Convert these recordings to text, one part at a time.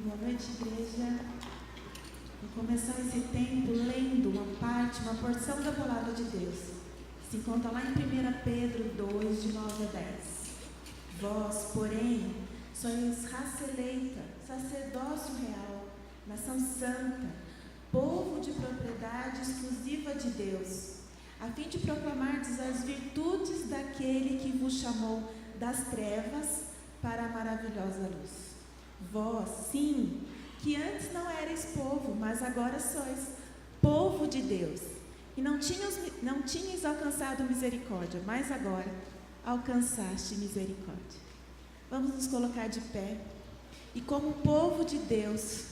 Boa noite, igreja. Vou começar esse tempo lendo uma porção da palavra de Deus. Se encontra lá em 1 Pedro 2, de 9 a 10. Vós, porém, sois raça eleita, sacerdócio real, nação santa, povo de propriedade exclusiva de Deus, a fim de proclamardes as virtudes daquele que vos chamou das trevas para a maravilhosa luz. Vós, sim, que antes não erais povo, mas agora sois povo de Deus. E não tinhas alcançado misericórdia, mas agora alcançaste misericórdia. Vamos nos colocar de pé. E como povo de Deus,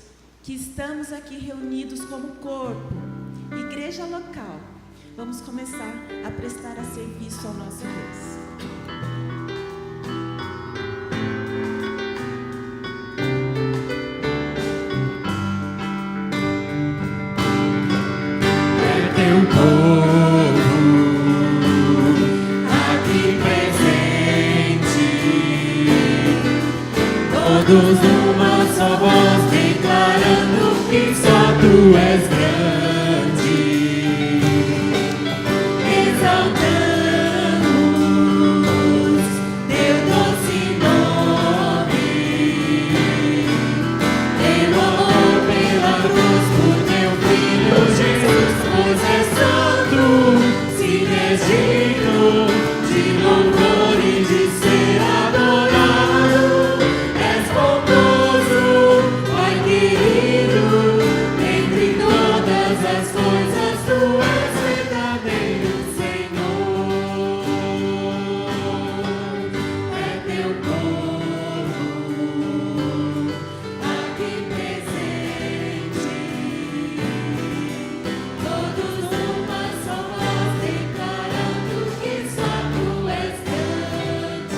que estamos aqui reunidos como corpo, igreja local, vamos começar a prestar a serviço ao nosso Deus. Todos numa só voz, declarando que só Tu és grande. Exaltamos Teu doce nome, pelo amor, pela cruz, por Teu Filho Jesus, pois és santo, sim és digno de louvor e de ser adorado. Entre todas as coisas, Tu és verdadeiro, Senhor. É Teu povo aqui presente, todos numa só voz, declarando que só Tu és grande.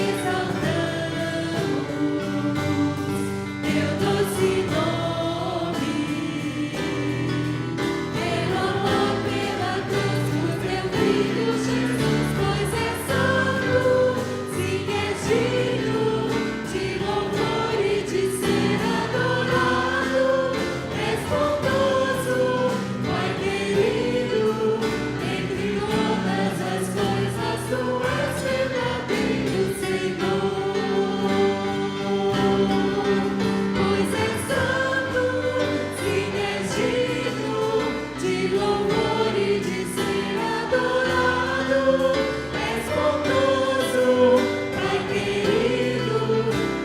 Exaltamos Teu doce nome, pelo amor, pela cruz, por Teu Filho Jesus, pois és santo, sim és digno de louvor e de ser adorado. És bondoso, Pai querido, entre todas as coisas Tu és verdadeiro, Senhor. Pois és santo, sim és digno de louvor e de ser adorado. És bondoso, Pai querido,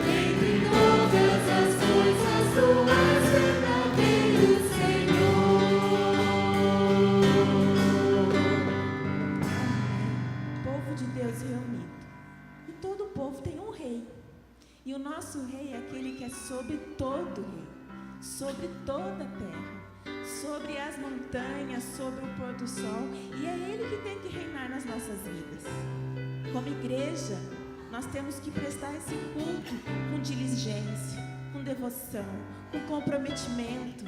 entre todas as coisas Tu és verdadeiro, Senhor. Povo de Deus reunido. E todo povo tem um rei. E o nosso rei é aquele que é sobre todo rei, sobre toda a terra, sobre as montanhas, sobre o pôr do sol. E é Ele que tem que reinar nas nossas vidas. Como igreja, nós temos que prestar esse culto com diligência, com devoção, com comprometimento.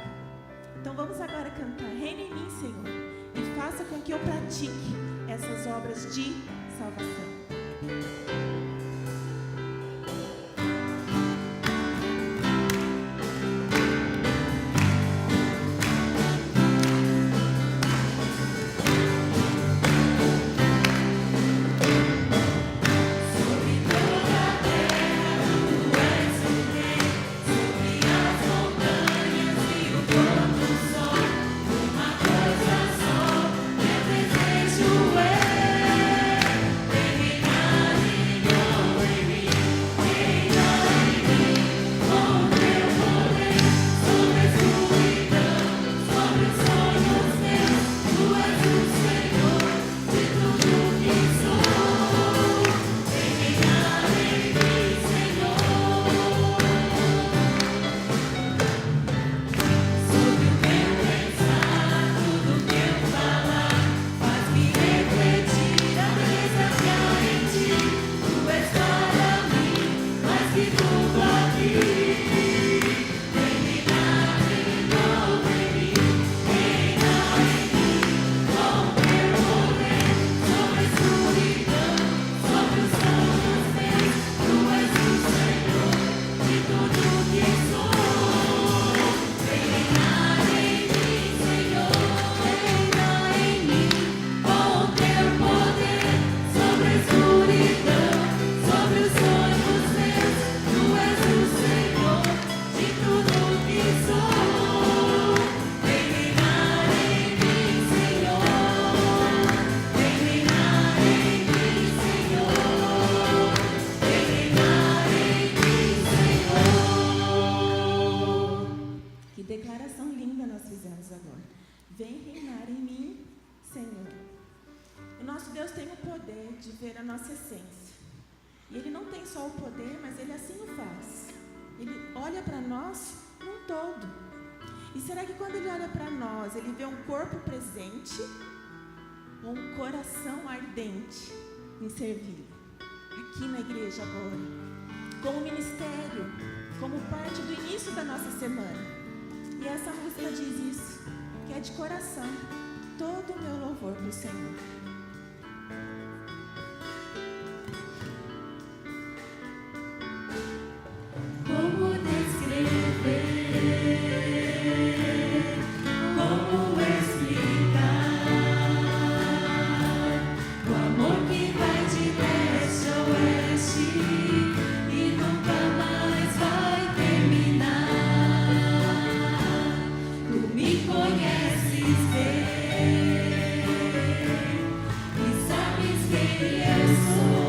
Então vamos agora cantar: Reina em mim, Senhor, e faça com que eu pratique essas obras de salvação. Uma coisa só, é desejo é Vem reinar em mim, Senhor. O nosso Deus tem o poder de ver a nossa essência. E Ele não tem só o poder, mas Ele assim o faz. Ele olha para nós num todo. E será que quando Ele olha para nós, Ele vê um corpo presente ou um coração ardente em servi-lo? Aqui na igreja agora, como ministério, como parte do início da nossa semana. E essa música diz isso, que é de coração, todo o meu louvor para o Senhor. Como descrever, como explicar o amor que vai de leste a oeste e nunca mais vai terminar. Tu me conheces bem e sabes quem eu sou.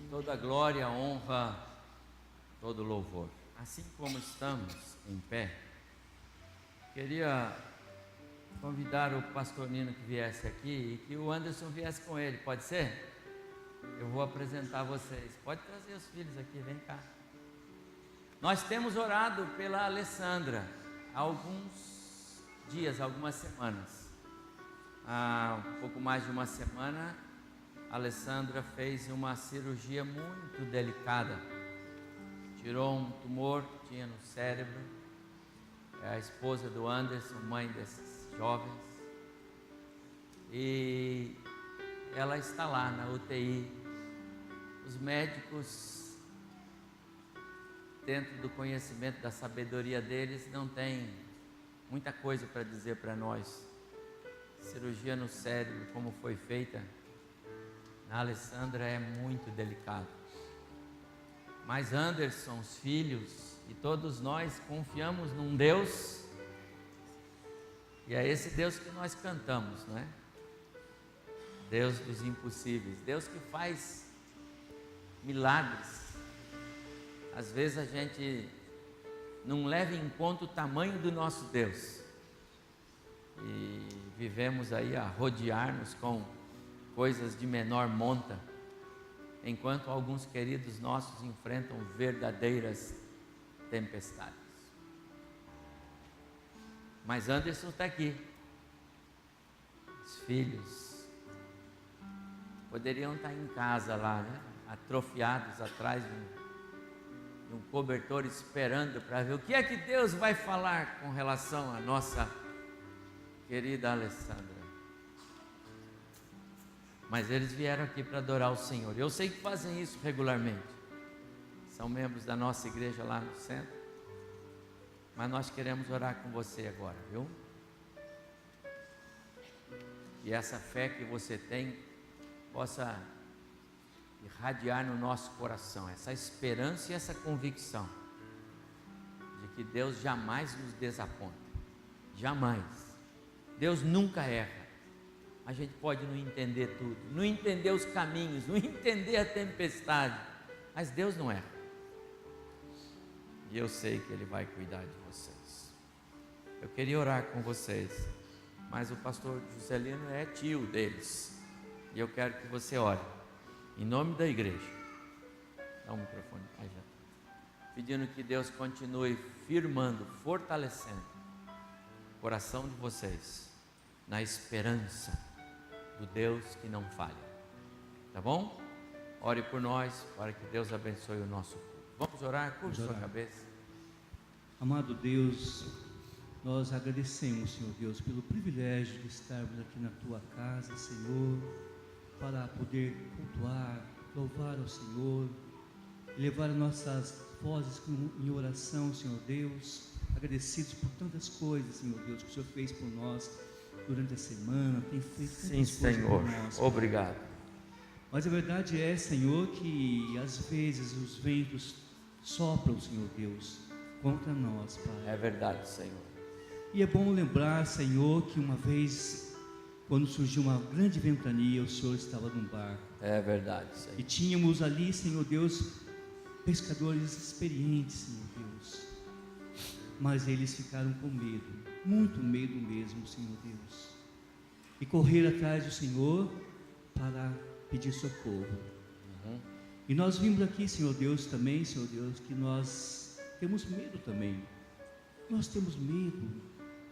Toda glória, honra, todo louvor. Assim como estamos em pé, queria convidar o pastor Nino que viesse aqui e que o Anderson viesse com ele, pode ser? Eu vou apresentar vocês. Pode trazer os filhos aqui, vem cá. Nós temos orado pela Alessandra há alguns dias, algumas semanas. Há um pouco mais de uma semana, a Alessandra fez uma cirurgia muito delicada. Tirou um tumor que tinha no cérebro. É a esposa do Anderson, mãe desses jovens. e ela está lá na UTI. Os médicos, dentro do conhecimento, da sabedoria deles, não têm muita coisa para dizer para nós. Cirurgia no cérebro, como foi feita na Alessandra, é muito delicado. Mas Anderson, os filhos e todos nós confiamos num Deus, e é esse Deus que nós cantamos, não é? Deus dos impossíveis, Deus que faz milagres. Às vezes a gente não leva em conta o tamanho do nosso Deus, e vivemos aí a rodear-nos com coisas de menor monta, enquanto alguns queridos nossos enfrentam verdadeiras tempestades. Mas Anderson está aqui. Os filhos poderiam estar em casa lá, né? Atrofiados atrás de um cobertor, esperando para ver o que é que Deus vai falar com relação à nossa querida Alessandra. Mas eles vieram aqui para adorar o Senhor. Eu sei que fazem isso regularmente. São membros da nossa igreja lá no centro. Mas nós queremos orar com você agora, viu? E essa fé que você tem possa irradiar no nosso coração essa esperança e essa convicção de que Deus jamais nos desaponta. Jamais. Deus nunca erra. A gente pode não entender tudo, não entender os caminhos, não entender a tempestade, mas Deus não erra. E eu sei que Ele vai cuidar de vocês. Eu queria orar com vocês, mas o pastor Juscelino é tio deles, e eu quero que você ore, em nome da igreja. Dá um microfone para já. Pedindo que Deus continue firmando, fortalecendo o coração de vocês, na esperança do Deus que não falha, tá bom? Ore por nós, para que Deus abençoe o nosso culto. Vamos orar? Curva sua cabeça. Amado Deus, nós agradecemos, Senhor Deus, pelo privilégio de estarmos aqui na Tua casa, Senhor, para poder cultuar, louvar ao Senhor, levar nossas vozes em oração, Senhor Deus, agradecidos por tantas coisas, Senhor Deus, que o Senhor fez por nós durante a semana, tem feito tantas coisas por nós. Obrigado. Mas a verdade é, Senhor, que às vezes os ventos sopram, Senhor Deus, contra nós, Pai. É verdade, Senhor. E é bom lembrar, Senhor, que uma vez, quando surgiu uma grande ventania, o Senhor estava num barco. É verdade, Senhor. E tínhamos ali, Senhor Deus, pescadores experientes, Senhor Deus. Mas eles ficaram com medo, muito medo mesmo, Senhor Deus. E correram atrás do Senhor para pedir socorro. E nós vimos aqui, Senhor Deus, também, Senhor Deus, que nós temos medo também. Nós temos medo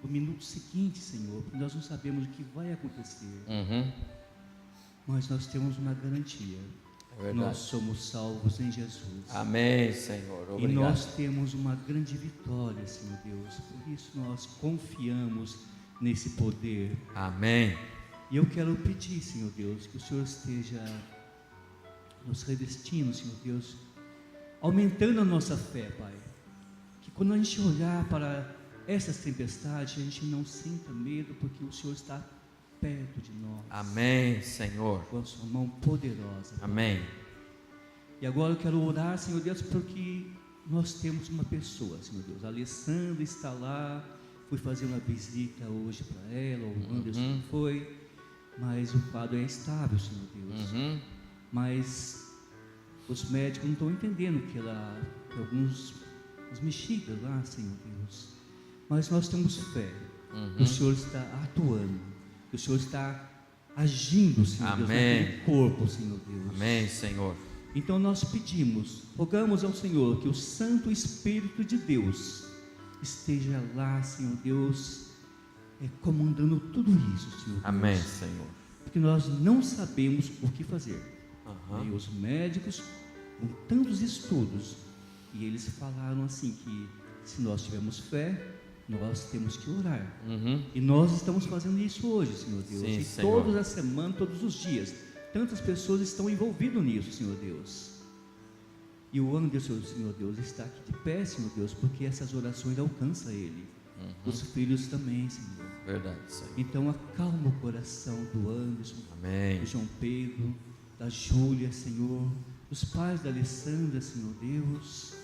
do minuto seguinte, Senhor, porque nós não sabemos o que vai acontecer. Mas nós temos uma garantia. É nós somos salvos em Jesus. Amém, Senhor. Obrigado. E nós temos uma grande vitória, Senhor Deus. Por isso nós confiamos nesse poder. Amém. E eu quero pedir, Senhor Deus, que o Senhor esteja nos revestindo, Senhor Deus, aumentando a nossa fé, Pai. Que quando a gente olhar para essas tempestades, a gente não sinta medo, porque o Senhor está perto de nós. Amém, Senhor. Com a sua mão poderosa. Pai. Amém. E agora eu quero orar, Senhor Deus, porque nós temos uma pessoa, Senhor Deus. A Alessandra está lá, fui fazer uma visita hoje para ela, o Anderson foi, mas o quadro é estável, Senhor Deus. Mas os médicos não estão entendendo que ela tem alguns mexidas lá, Senhor Deus. Mas nós temos fé que o Senhor está atuando, que o Senhor está agindo, Senhor Deus, naquele corpo, Senhor Deus. Amém, Senhor. Então nós pedimos, rogamos ao Senhor que o Santo Espírito de Deus esteja lá, Senhor Deus, comandando tudo isso, Senhor Deus. Amém, Senhor. Porque nós não sabemos o que fazer. E os médicos, com tantos estudos, e eles falaram assim que se nós tivermos fé, nós temos que orar. Uhum. E nós estamos fazendo isso hoje, Senhor Deus. Sim, e Senhor. toda a semana, todos os dias. Tantas pessoas estão envolvidas nisso, Senhor Deus. E o Anderson, Senhor Deus, está aqui de pé, Senhor Deus, porque essas orações alcançam ele. Os filhos também, Senhor. Verdade, Senhor. Então acalma o coração do Anderson, Amém. do João Pedro, da Júlia, Senhor, dos pais da Alessandra, Senhor Deus.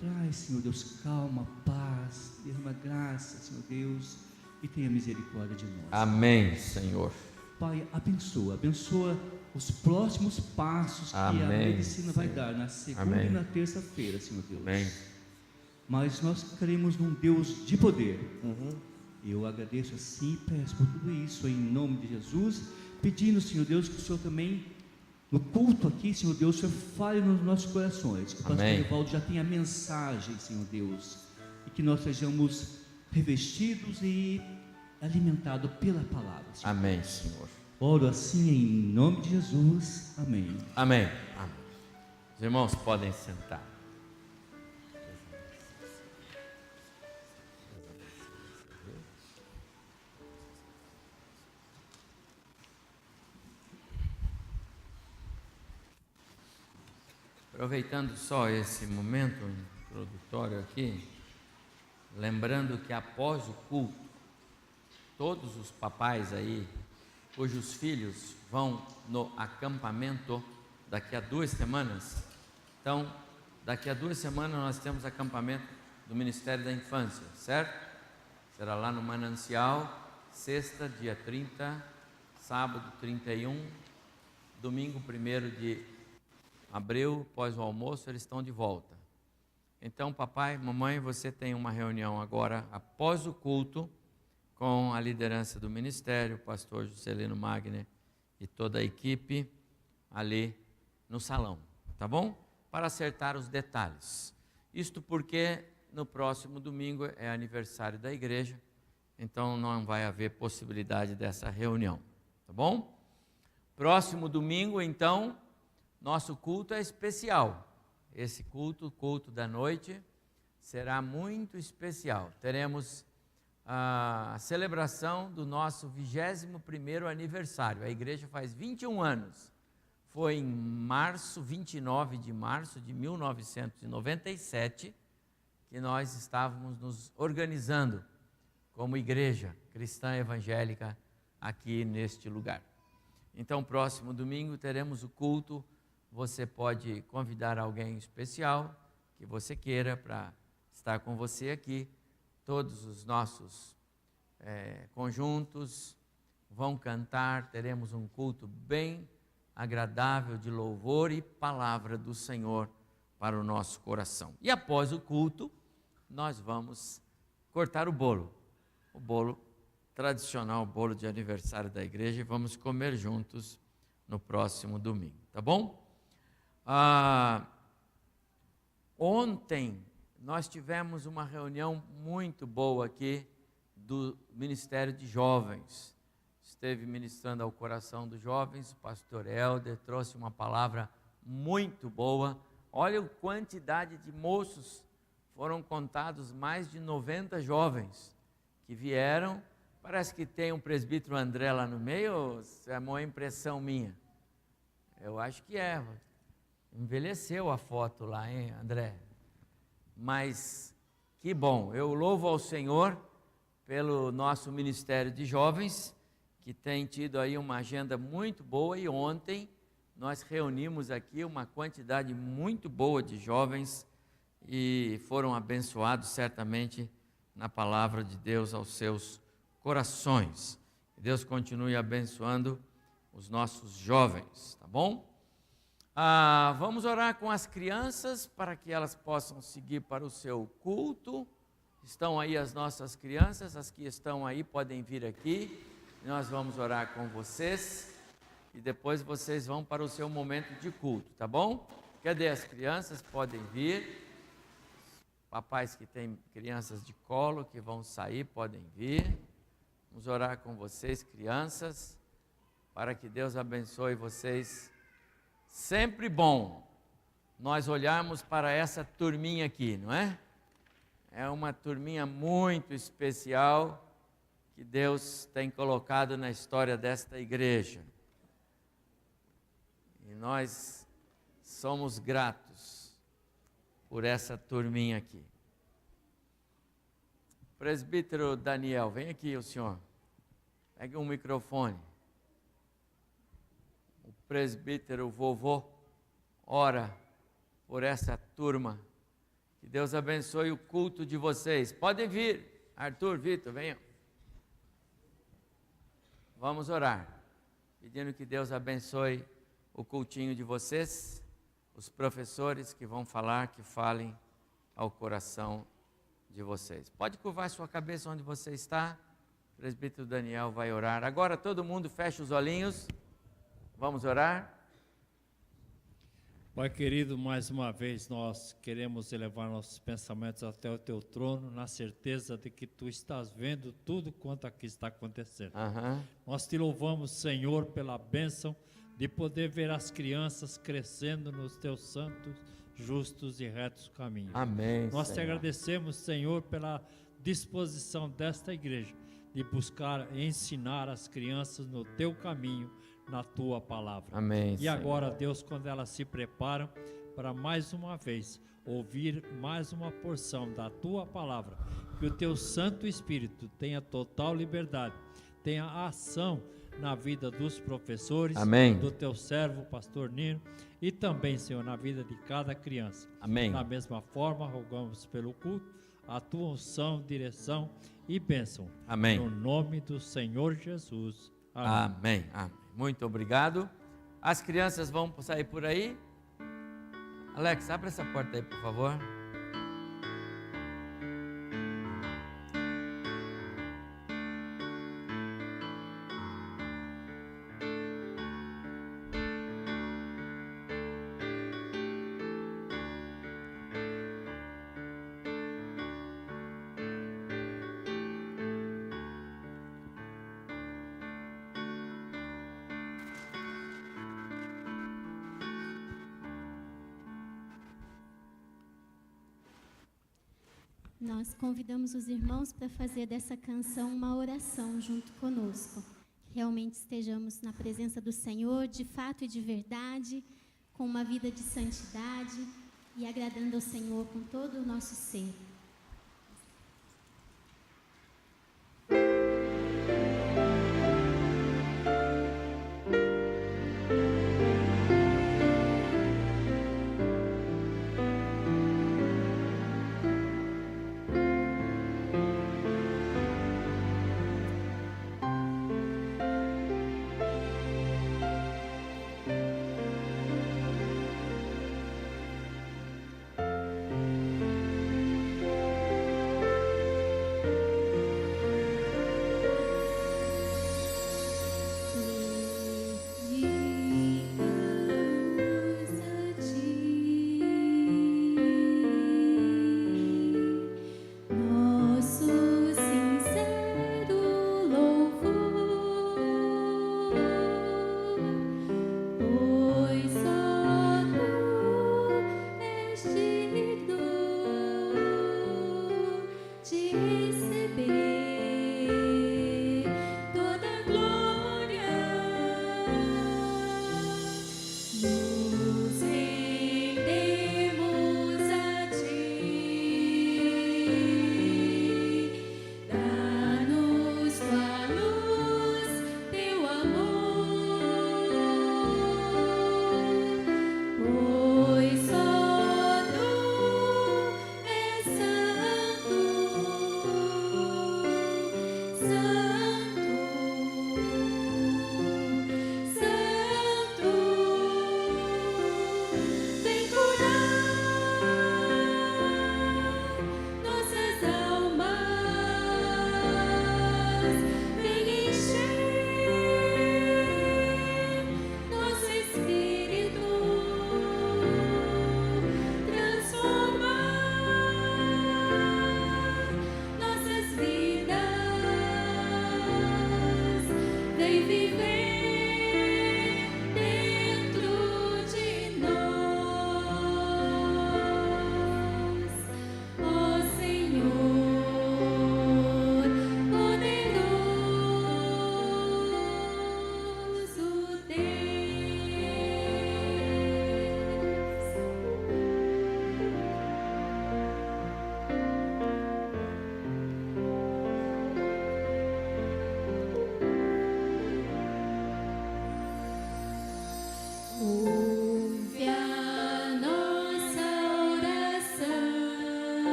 Traz, Senhor Deus, calma, paz, derrama graça, Senhor Deus, e tenha misericórdia de nós. Amém, Senhor. Pai, abençoa os próximos passos que Amém, a medicina vai Senhor. dar na segunda Amém. e na terça-feira, Senhor Deus. Amém. Mas nós cremos num Deus de poder. Uhum. Eu agradeço assim e peço por tudo isso em nome de Jesus, pedindo, Senhor Deus, que o Senhor também, no culto aqui, Senhor Deus, o Senhor fale nos nossos corações, que o pastor Amém. Evaldo já tenha a mensagem, Senhor Deus, e que nós sejamos revestidos e alimentados pela palavra, Senhor. Amém, Senhor. Oro assim em nome de Jesus, amém. Amém. Amém. Os irmãos podem sentar. Aproveitando só esse momento introdutório aqui, lembrando que após o culto, todos os papais aí, cujos filhos vão no acampamento daqui a 2 semanas, então, daqui a 2 semanas nós temos acampamento do Ministério da Infância, certo? Será lá no Manancial, sexta, dia 30, sábado 31, domingo 1º de abril, após o almoço, eles estão de volta. Então, papai, mamãe, você tem uma reunião agora, após o culto, com a liderança do ministério, o pastor Juscelino Magner e toda a equipe, ali no salão, tá bom? Para acertar os detalhes. Isto porque no próximo domingo é aniversário da igreja, então não vai haver possibilidade dessa reunião, tá bom? Próximo domingo, então, nosso culto é especial. Esse culto, o culto da noite, será muito especial. Teremos a celebração do nosso 21º aniversário. A igreja faz 21 anos. Foi em março, 29 de março de 1997, que nós estávamos nos organizando como igreja cristã evangélica aqui neste lugar. Então, próximo domingo teremos o culto. Você pode convidar alguém especial que você queira para estar com você aqui. Todos os nossos conjuntos vão cantar, teremos um culto bem agradável de louvor e palavra do Senhor para o nosso coração. E após o culto, nós vamos cortar o bolo tradicional, o bolo de aniversário da igreja, e vamos comer juntos no próximo domingo, tá bom? Ontem nós tivemos uma reunião muito boa aqui do Ministério de Jovens. Esteve ministrando ao coração dos jovens, o pastor Helder trouxe uma palavra muito boa. Olha a quantidade de moços, foram contados mais de 90 jovens que vieram. Parece que tem um presbítero André lá no meio, ou é uma impressão minha? Eu acho que é. Envelheceu a foto lá, hein, André? Mas que bom, eu louvo ao Senhor pelo nosso Ministério de Jovens, que tem tido aí uma agenda muito boa, e ontem nós reunimos aqui uma quantidade muito boa de jovens e foram abençoados certamente na palavra de Deus aos seus corações. Que Deus continue abençoando os nossos jovens, tá bom? Vamos orar com as crianças para que elas possam seguir para o seu culto. Estão aí as nossas crianças, as que estão aí podem vir aqui. Nós vamos orar com vocês e depois vocês vão para o seu momento de culto, tá bom? Cadê as crianças? Podem vir. Papais que têm crianças de colo que vão sair, podem vir. Vamos orar com vocês, crianças, para que Deus abençoe vocês. Sempre bom nós olharmos para essa turminha aqui, não é? é uma turminha muito especial que Deus tem colocado na história desta igreja. E nós somos gratos por essa turminha aqui. Presbítero Daniel, vem aqui o senhor. Pegue um microfone. O presbítero vovô ora por essa turma. Que Deus abençoe o culto de vocês. Podem vir. Arthur, Vitor, venham. Vamos orar. Pedindo que Deus abençoe o cultinho de vocês. Os professores que vão falar, que falem ao coração de vocês. Pode curvar sua cabeça onde você está. O presbítero Daniel vai orar. Agora todo mundo fecha os olhinhos. Vamos orar. Pai querido, mais uma vez nós queremos elevar nossos pensamentos até o Teu trono, na certeza de que Tu estás vendo tudo quanto aqui está acontecendo. Nós Te louvamos, Senhor, pela bênção de poder ver as crianças crescendo nos Teus santos, justos e retos caminhos. Amém. Nós Senhor. Te agradecemos, Senhor, pela disposição desta igreja de buscar ensinar as crianças no Teu caminho, na Tua palavra. Amém. E agora, Deus, quando elas se preparam para mais uma vez ouvir mais uma porção da Tua palavra, que o Teu Santo Espírito tenha total liberdade, tenha ação na vida dos professores, Amém. do Teu servo, pastor Nino, e também, Senhor, na vida de cada criança. Amém. Da mesma forma, rogamos pelo culto, a Tua unção, direção e bênção. Amém. No nome do Senhor Jesus. Amém. Amém. Amém. Muito obrigado. As crianças vão sair por aí. Alex, abre essa porta aí, por favor. Nós convidamos os irmãos para fazer dessa canção uma oração junto conosco. Que realmente estejamos na presença do Senhor, de fato e de verdade, com uma vida de santidade e agradando ao Senhor com todo o nosso ser.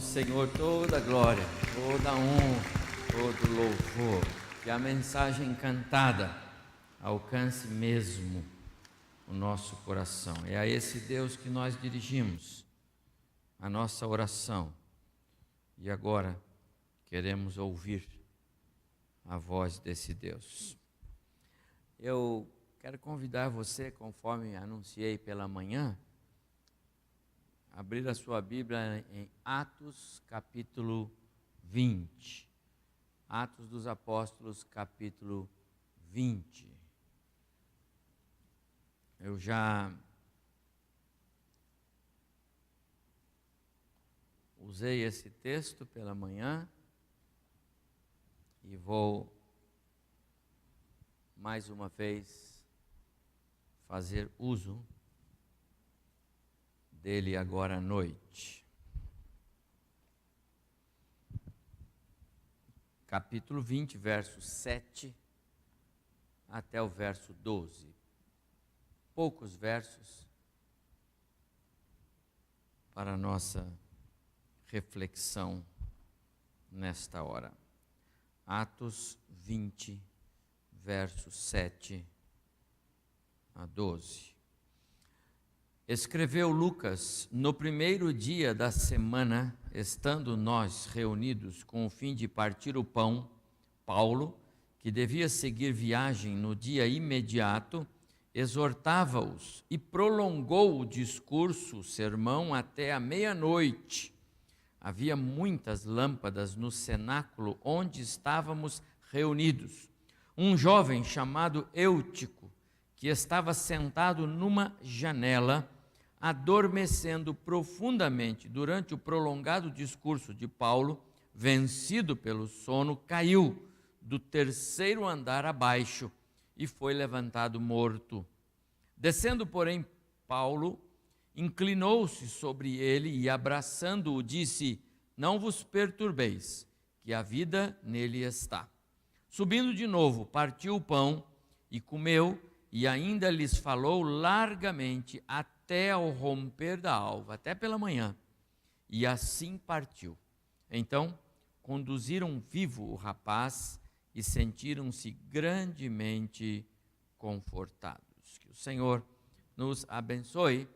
Senhor toda a glória, toda a honra, todo louvor. Que a mensagem cantada alcance mesmo o nosso coração. É a esse Deus que nós dirigimos a nossa oração. E agora queremos ouvir a voz desse Deus. Eu quero convidar você, conforme anunciei pela manhã, a abrir a sua Bíblia em Atos capítulo 20. Atos dos Apóstolos capítulo 20. Eu já usei esse texto pela manhã e vou mais uma vez fazer uso dele agora à noite. Capítulo 20, verso 7 até o verso 12. Poucos versos para a nossa reflexão nesta hora. Atos 20, versos 7 a 12. Escreveu Lucas: no primeiro dia da semana, estando nós reunidos com o fim de partir o pão, Paulo, que devia seguir viagem no dia imediato, exortava-os e prolongou o discurso, o sermão, até a meia-noite. Havia muitas lâmpadas no cenáculo onde estávamos reunidos. Um jovem chamado Eutico, que estava sentado numa janela, adormecendo profundamente durante o prolongado discurso de Paulo, vencido pelo sono, caiu do terceiro andar abaixo e foi levantado morto. Descendo, porém, Paulo inclinou-se sobre ele e, abraçando-o, disse: não vos perturbeis, que a vida nele está. Subindo de novo, partiu o pão e comeu, e ainda lhes falou largamente até ao romper da alva, até pela manhã, e assim partiu. Então conduziram vivo o rapaz e sentiram-se grandemente confortados. Que o Senhor nos abençoe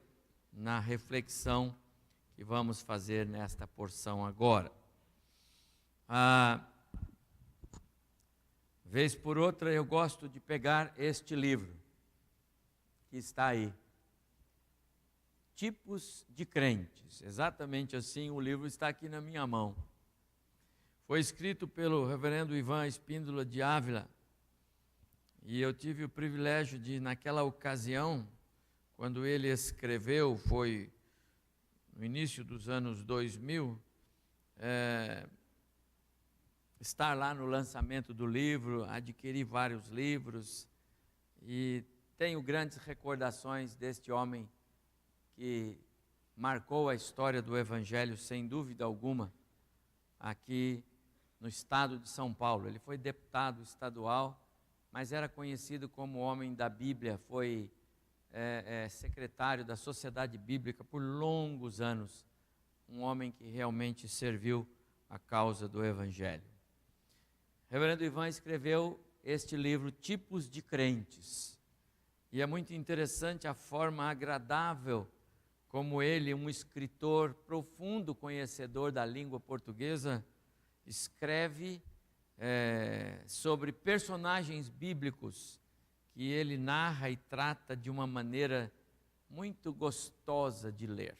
na reflexão que vamos fazer nesta porção agora. Vez por outra eu gosto de pegar este livro que está aí, Tipos de Crentes. Exatamente assim, o livro está aqui na minha mão. Foi escrito pelo reverendo Ivan Espíndola de Ávila, e eu tive o privilégio de, naquela ocasião, quando ele escreveu, foi no início dos anos 2000, estar lá no lançamento do livro, adquirir vários livros, e tenho grandes recordações deste homem que marcou a história do Evangelho, sem dúvida alguma, aqui no estado de São Paulo. Ele foi deputado estadual, mas era conhecido como homem da Bíblia, foi secretário da Sociedade Bíblica por longos anos, um homem que realmente serviu a causa do Evangelho. O reverendo Ivan escreveu este livro, Tipos de Crentes, e é muito interessante a forma agradável como ele, um escritor profundo conhecedor da língua portuguesa, escreve sobre personagens bíblicos que ele narra e trata de uma maneira muito gostosa de ler.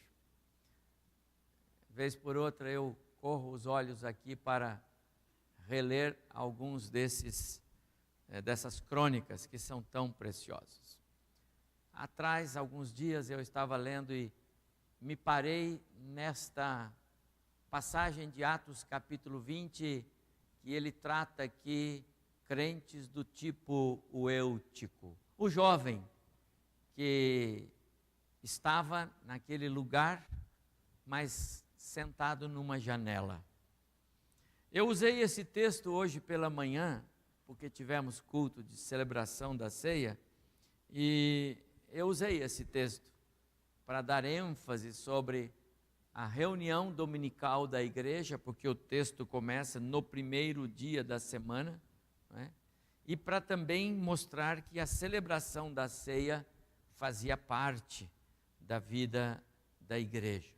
Vez por outra eu corro os olhos aqui para reler alguns dessas crônicas que são tão preciosas. Atrás, alguns dias, eu estava lendo e me parei nesta passagem de Atos capítulo 20, que ele trata aqui crentes do tipo o Eutico, o jovem que estava naquele lugar, mas sentado numa janela. Eu usei esse texto hoje pela manhã, porque tivemos culto de celebração da ceia, e eu usei esse texto para dar ênfase sobre a reunião dominical da igreja, porque o texto começa no primeiro dia da semana, né? E para também mostrar que a celebração da ceia fazia parte da vida da igreja.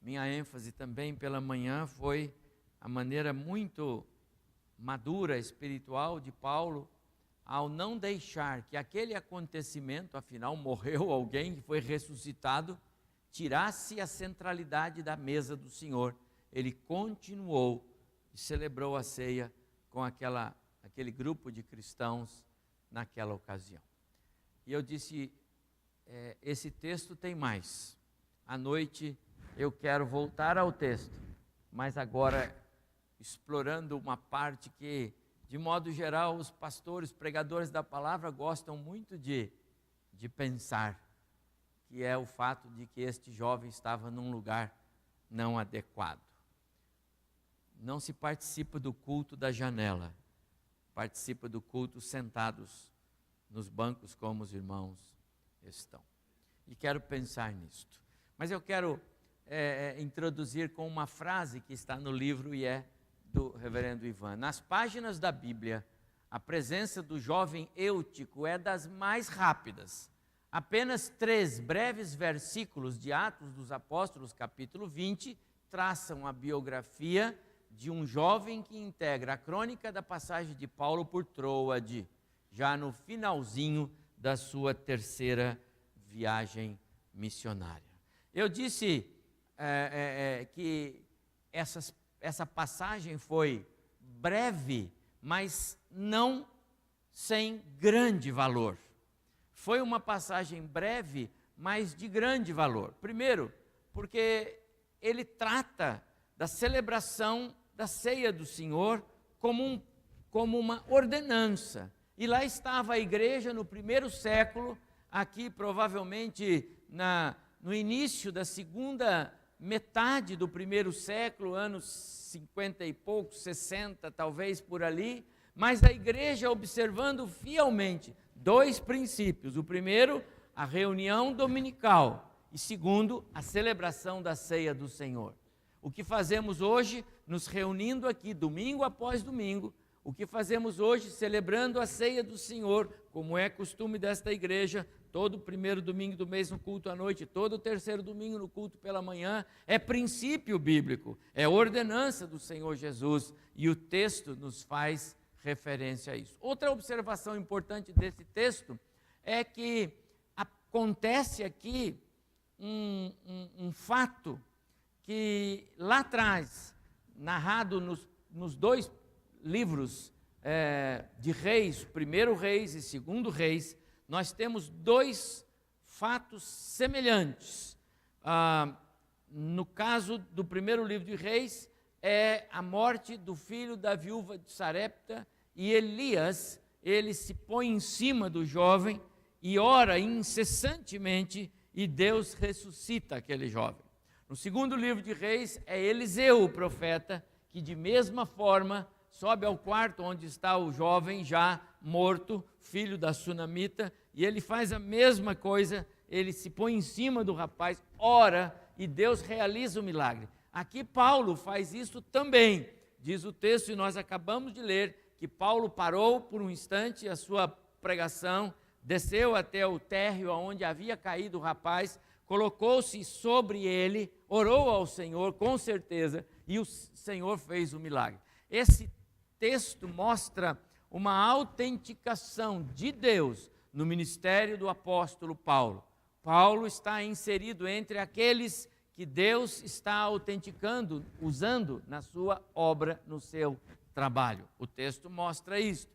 Minha ênfase também pela manhã foi a maneira muito madura, espiritual de Paulo, ao não deixar que aquele acontecimento, afinal morreu alguém que foi ressuscitado, tirasse a centralidade da mesa do Senhor. Ele continuou e celebrou a ceia com aquele grupo de cristãos naquela ocasião. E eu disse, esse texto tem mais. À noite eu quero voltar ao texto, mas agora explorando uma parte que, de modo geral, os pastores, pregadores da palavra gostam muito de pensar, que é o fato de que este jovem estava num lugar não adequado. Não se participa do culto da janela, participa do culto sentados nos bancos como os irmãos estão. E quero pensar nisto. Mas eu quero introduzir com uma frase que está no livro e é do reverendo Ivan. Nas páginas da Bíblia, a presença do jovem Eutico é das mais rápidas. Apenas 3 breves versículos de Atos dos Apóstolos, capítulo 20, traçam a biografia de um jovem que integra a crônica da passagem de Paulo por Troade, já no finalzinho da sua 3ª viagem missionária. Eu disse que essa passagem foi breve, mas não sem grande valor. Foi uma passagem breve, mas de grande valor. Primeiro, porque ele trata da celebração da ceia do Senhor como uma ordenança. E lá estava a igreja no 1º século, aqui provavelmente no início da segunda metade do 1º século, anos 50 e poucos, 60 talvez por ali, mas a igreja observando fielmente 2 princípios. O primeiro, a reunião dominical, e segundo, a celebração da ceia do Senhor. O que fazemos hoje, nos reunindo aqui domingo após domingo, o que fazemos hoje celebrando a ceia do Senhor, como é costume desta igreja, todo 1º domingo do mês no culto à noite, todo 3º domingo no culto pela manhã, é princípio bíblico, é ordenança do Senhor Jesus, e o texto nos faz referência a isso. Outra observação importante desse texto é que acontece aqui um fato que lá atrás, narrado nos 2 livros de Reis, 1º Reis e 2º Reis, nós temos 2 fatos semelhantes. No caso do 1º livro de Reis, é a morte do filho da viúva de Sarepta, e Elias, ele se põe em cima do jovem e ora incessantemente, e Deus ressuscita aquele jovem. No 2º livro de Reis, é Eliseu, o profeta, que de mesma forma sobe ao quarto onde está o jovem já morto, filho da sunamita, e ele faz a mesma coisa, ele se põe em cima do rapaz, ora, e Deus realiza o milagre. Aqui Paulo faz isso também, diz o texto, e nós acabamos de ler, que Paulo parou por um instante a sua pregação, desceu até o térreo onde havia caído o rapaz, colocou-se sobre ele, orou ao Senhor, com certeza, e o Senhor fez o milagre. Esse texto mostra uma autenticação de Deus no ministério do apóstolo Paulo. Paulo está inserido entre aqueles que Deus está autenticando, usando na sua obra, no seu trabalho. O texto mostra isso.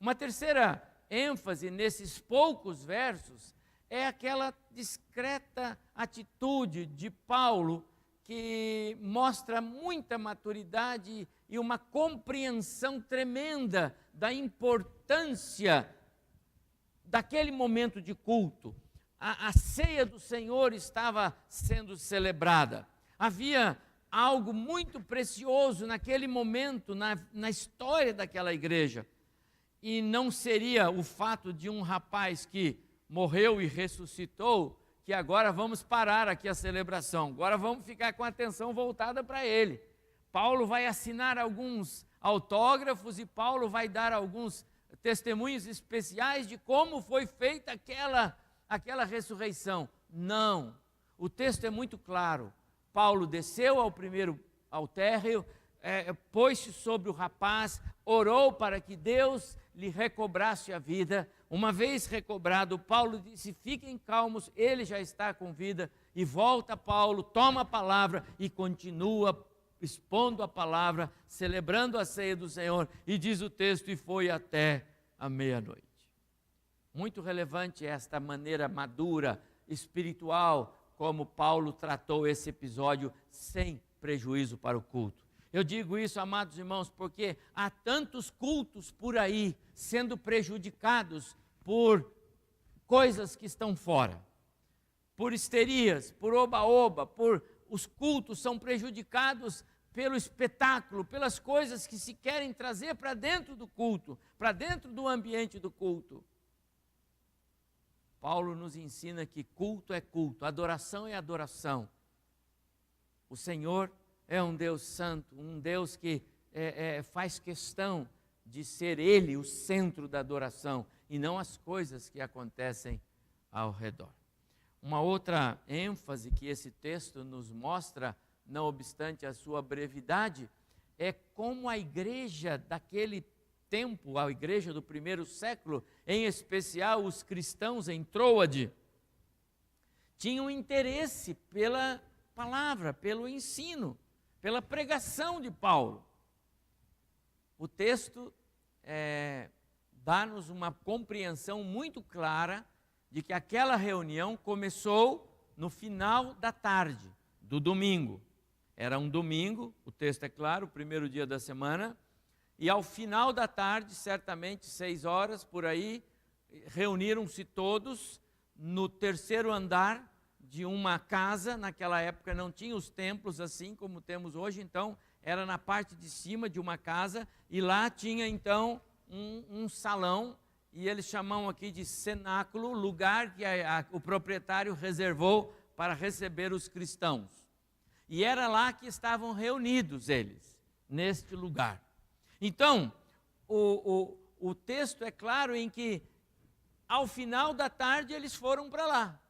Uma terceira ênfase nesses poucos versos é aquela discreta atitude de Paulo que mostra muita maturidade e uma compreensão tremenda da importância daquele momento de culto. A ceia do Senhor estava sendo celebrada. Havia algo muito precioso naquele momento, na história daquela igreja. E não seria o fato de um rapaz que morreu e ressuscitou que agora vamos parar aqui a celebração, agora vamos ficar com a atenção voltada para ele. Paulo vai assinar alguns autógrafos e Paulo vai dar alguns testemunhos especiais de como foi feita aquela ressurreição. Não, o texto é muito claro. Paulo desceu ao térreo, pôs-se sobre o rapaz, orou para que Deus lhe recobrasse a vida. Uma vez recobrado, Paulo disse: fiquem calmos, ele já está com vida. E volta Paulo, toma a palavra e continua expondo a palavra, celebrando a ceia do Senhor. E diz o texto: e foi até a meia-noite. Muito relevante esta maneira madura, espiritual, como Paulo tratou esse episódio sem prejuízo para o culto. Eu digo isso, amados irmãos, porque há tantos cultos por aí sendo prejudicados por coisas que estão fora, por histerias, por oba-oba, os cultos são prejudicados pelo espetáculo, pelas coisas que se querem trazer para dentro do culto, para dentro do ambiente do culto. Paulo nos ensina que culto é culto, adoração é adoração. O Senhor é um Deus santo, um Deus que faz questão de ser Ele o centro da adoração e não as coisas que acontecem ao redor. Uma outra ênfase que esse texto nos mostra, não obstante a sua brevidade, é como a igreja daquele tempo, a igreja do primeiro século, em especial os cristãos em Troade, tinham interesse pela palavra, pelo ensino, pela pregação de Paulo. O texto dá-nos uma compreensão muito clara de que aquela reunião começou no final da tarde do domingo. Era um domingo, o texto é claro, o primeiro dia da semana, e ao final da tarde, certamente 6 horas por aí, reuniram-se todos no terceiro andar de uma casa. Naquela época não tinha os templos assim como temos hoje, então era na parte de cima de uma casa, e lá tinha então um salão, e eles chamam aqui de cenáculo, lugar que o proprietário reservou para receber os cristãos. E era lá que estavam reunidos eles, neste lugar. Então, o texto é claro em que, ao final da tarde, eles foram para lá.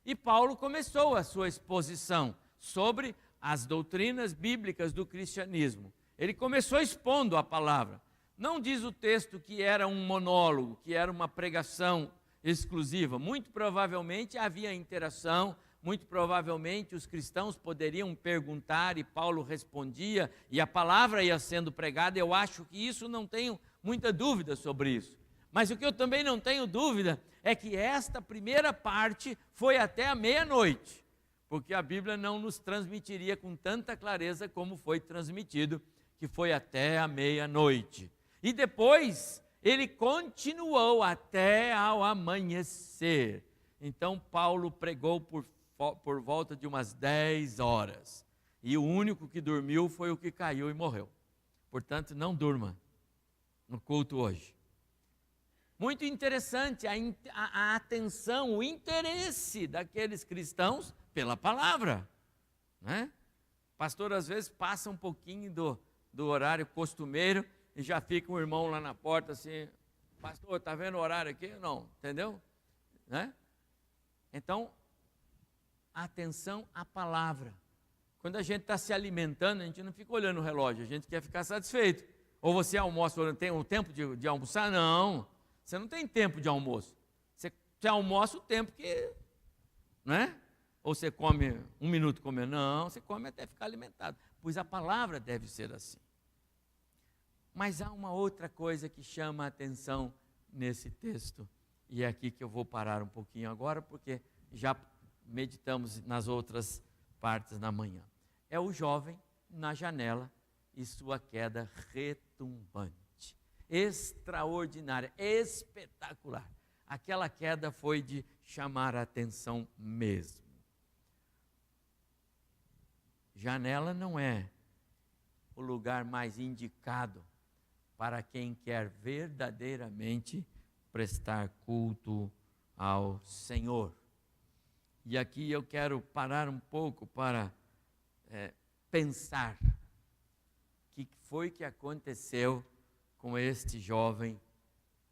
E Paulo começou a sua exposição sobre as doutrinas bíblicas do cristianismo. Ele começou expondo a palavra. Não diz o texto que era um monólogo, que era uma pregação exclusiva. Muito provavelmente havia interação, muito provavelmente os cristãos poderiam perguntar e Paulo respondia e a palavra ia sendo pregada. Eu acho que isso, não tenho muita dúvida sobre isso. Mas o que eu também não tenho dúvida é que esta primeira parte foi até a meia-noite, porque a Bíblia não nos transmitiria com tanta clareza como foi transmitido, que foi até a meia-noite. E depois ele continuou até ao amanhecer. Então Paulo pregou por volta de umas 10 horas. E o único que dormiu foi o que caiu e morreu. Portanto, não durma no culto hoje. Muito interessante a atenção, o interesse daqueles cristãos pela palavra, né? O pastor às vezes passa um pouquinho do horário costumeiro e já fica um irmão lá na porta assim: pastor, está vendo o horário aqui? Não, entendeu? Né? Então, atenção à palavra. Quando a gente está se alimentando, a gente não fica olhando o relógio, a gente quer ficar satisfeito. Ou você almoça, tem o tempo de almoçar? Não, você não tem tempo de almoço. Você almoça o tempo que, né? Ou você come 1 minuto comendo? Não, você come até ficar alimentado. Pois a palavra deve ser assim. Mas há uma outra coisa que chama a atenção nesse texto, e é aqui que eu vou parar um pouquinho agora, porque já meditamos nas outras partes na manhã. É o jovem na janela e sua queda retumbante, extraordinária, espetacular. Aquela queda foi de chamar a atenção mesmo. Janela não é o lugar mais indicado para quem quer verdadeiramente prestar culto ao Senhor. E aqui eu quero parar um pouco para pensar o que foi que aconteceu com este jovem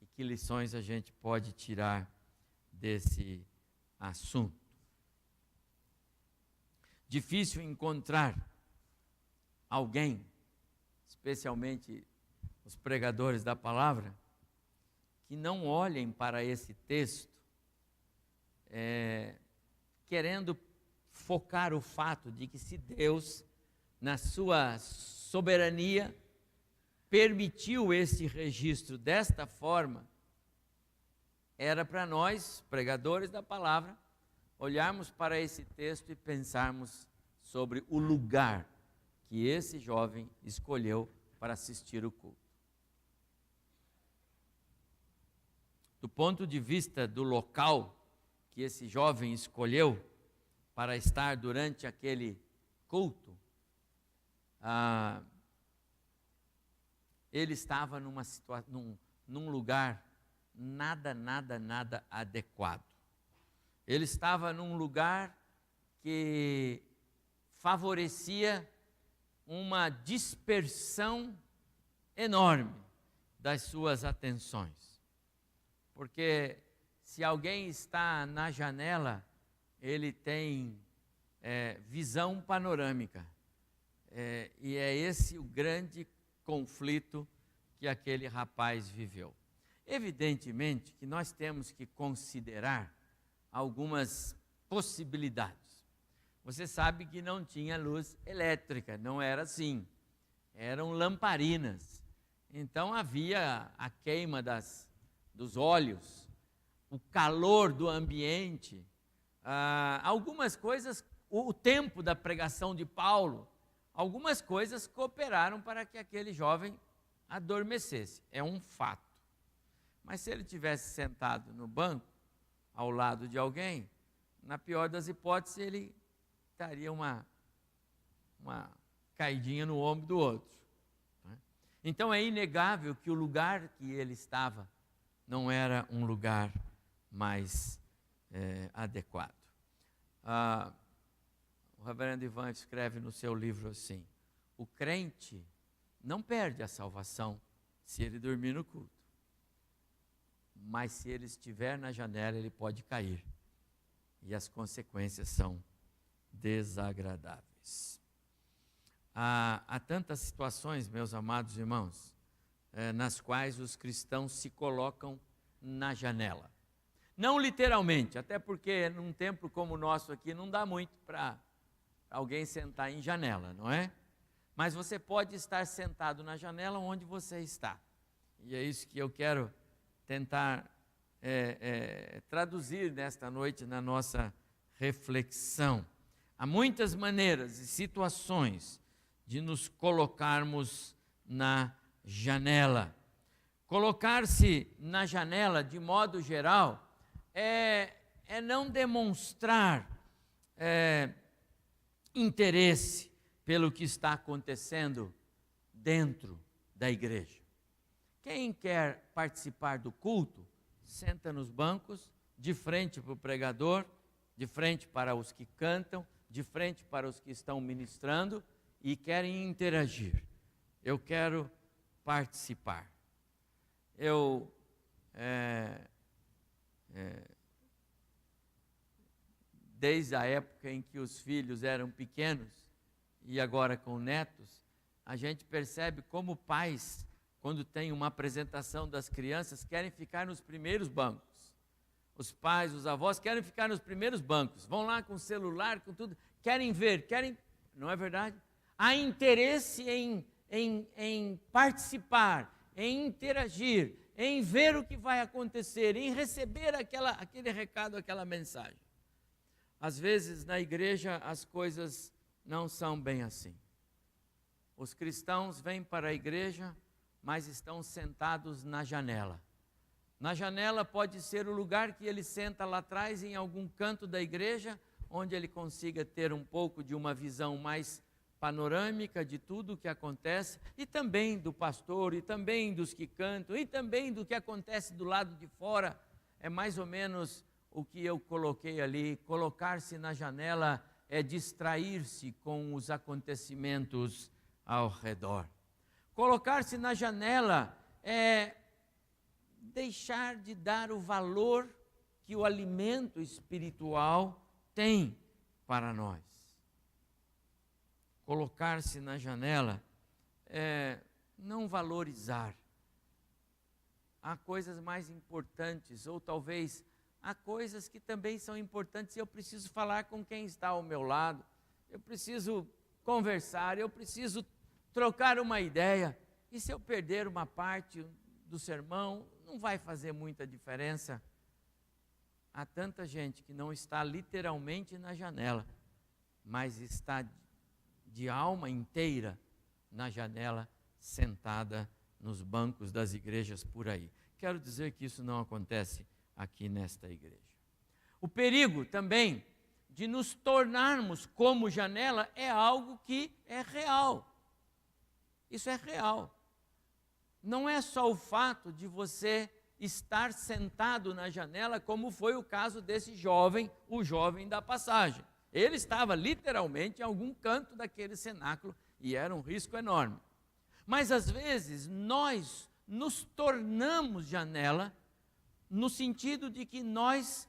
e que lições a gente pode tirar desse assunto. Difícil encontrar alguém, especialmente os pregadores da palavra, que não olhem para esse texto querendo focar o fato de que se Deus, na sua soberania, permitiu esse registro desta forma, era para nós, pregadores da palavra, olharmos para esse texto e pensarmos sobre o lugar que esse jovem escolheu para assistir o culto. Do ponto de vista do local que esse jovem escolheu para estar durante aquele culto, ele estava num lugar nada adequado. Ele estava num lugar que favorecia uma dispersão enorme das suas atenções. Porque se alguém está na janela, ele tem visão panorâmica. E é esse o grande conflito que aquele rapaz viveu. Evidentemente que nós temos que considerar algumas possibilidades. Você sabe que não tinha luz elétrica, não era assim. Eram lamparinas. Então havia a queima dos óleos, o calor do ambiente, algumas coisas, o tempo da pregação de Paulo, algumas coisas cooperaram para que aquele jovem adormecesse. É um fato. Mas se ele tivesse sentado no banco, ao lado de alguém, na pior das hipóteses, ele daria uma caidinha no ombro do outro. Então é inegável que o lugar que ele estava não era um lugar mais adequado. O reverendo Ivan escreve no seu livro assim: o crente não perde a salvação se ele dormir no culto, mas se ele estiver na janela, ele pode cair, e as consequências são desagradáveis. Há tantas situações, meus amados irmãos, nas quais os cristãos se colocam na janela. Não literalmente, até porque num templo como o nosso aqui não dá muito para alguém sentar em janela, não é? Mas você pode estar sentado na janela onde você está. E é isso que eu quero tentar traduzir nesta noite na nossa reflexão. Há muitas maneiras e situações de nos colocarmos na janela. Colocar-se na janela, de modo geral, é não demonstrar interesse pelo que está acontecendo dentro da igreja. Quem quer participar do culto, senta nos bancos, de frente para o pregador, de frente para os que cantam, de frente para os que estão ministrando e querem interagir. Eu quero participar. Desde a época em que os filhos eram pequenos e agora com netos, a gente percebe como pais, quando tem uma apresentação das crianças, querem ficar nos primeiros bancos. Os pais, os avós querem ficar nos primeiros bancos, vão lá com o celular, com tudo, querem ver, não é verdade? Há interesse em participar, em interagir, em ver o que vai acontecer, em receber aquele recado, aquela mensagem. Às vezes, na igreja, as coisas não são bem assim. Os cristãos vêm para a igreja, mas estão sentados na janela. Na janela pode ser o lugar que ele senta lá atrás, em algum canto da igreja, onde ele consiga ter um pouco de uma visão mais panorâmica de tudo o que acontece, e também do pastor, e também dos que cantam, e também do que acontece do lado de fora. É mais ou menos o que eu coloquei ali. Colocar-se na janela é distrair-se com os acontecimentos ao redor. Colocar-se na janela é deixar de dar o valor que o alimento espiritual tem para nós. Colocar-se na janela é não valorizar. Há coisas mais importantes, ou talvez há coisas que também são importantes e eu preciso falar com quem está ao meu lado, eu preciso conversar, eu preciso trocar uma ideia. E se eu perder uma parte do sermão, não vai fazer muita diferença. Há tanta gente que não está literalmente na janela, mas está de alma inteira na janela, sentada nos bancos das igrejas por aí. Quero dizer que isso não acontece aqui nesta igreja. O perigo também de nos tornarmos como janela é algo que é real. Isso é real. Não é só o fato de você estar sentado na janela, como foi o caso desse jovem, o jovem da passagem. Ele estava literalmente em algum canto daquele cenáculo e era um risco enorme. Mas às vezes nós nos tornamos janela no sentido de que nós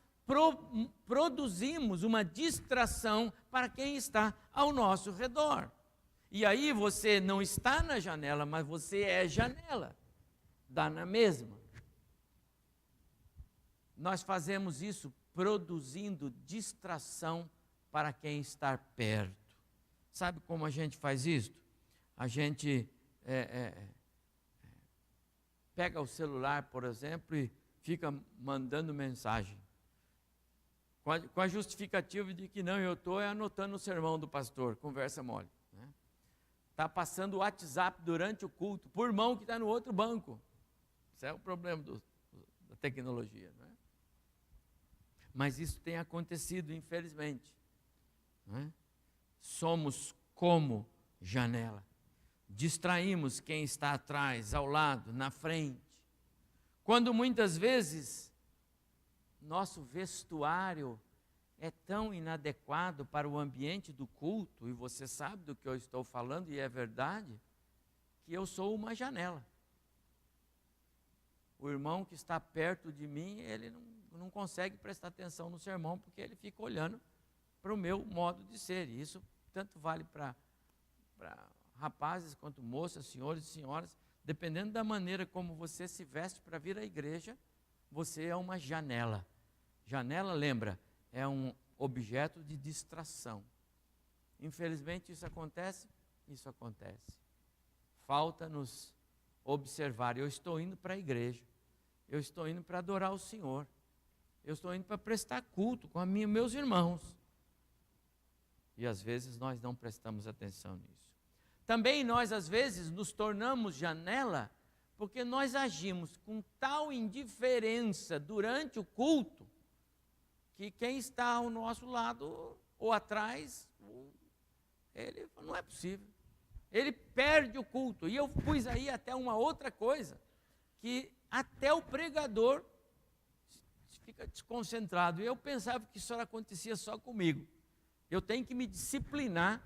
produzimos uma distração para quem está ao nosso redor. E aí você não está na janela, mas você é janela. Dá na mesma. Nós fazemos isso produzindo distração para quem está perto. Sabe como a gente faz isso? A gente pega o celular, por exemplo, e fica mandando mensagem. Com a justificativa de que não, eu estou anotando o sermão do pastor, conversa mole. Está passando o WhatsApp durante o culto, por irmão que está no outro banco. Isso é o problema da tecnologia. Não é? Mas isso tem acontecido, infelizmente. Não é? Somos como janela. Distraímos quem está atrás, ao lado, na frente. Quando muitas vezes nosso vestuário é tão inadequado para o ambiente do culto, e você sabe do que eu estou falando, e é verdade, que eu sou uma janela. O irmão que está perto de mim, ele não consegue prestar atenção no sermão, porque ele fica olhando para o meu modo de ser. E isso tanto vale para rapazes quanto moças, senhores e senhoras. Dependendo da maneira como você se veste para vir à igreja, você é uma janela. Janela, lembra, é um objeto de distração. Infelizmente isso acontece? Isso acontece. Falta-nos observar. Eu estou indo para a igreja, eu estou indo para adorar o Senhor, eu estou indo para prestar culto com meus irmãos. E às vezes nós não prestamos atenção nisso. Também nós às vezes nos tornamos janela porque nós agimos com tal indiferença durante o culto que quem está ao nosso lado ou atrás, ele não é possível. Ele perde o culto. E eu pus aí até uma outra coisa, que até o pregador fica desconcentrado. E eu pensava que isso acontecia só comigo. Eu tenho que me disciplinar,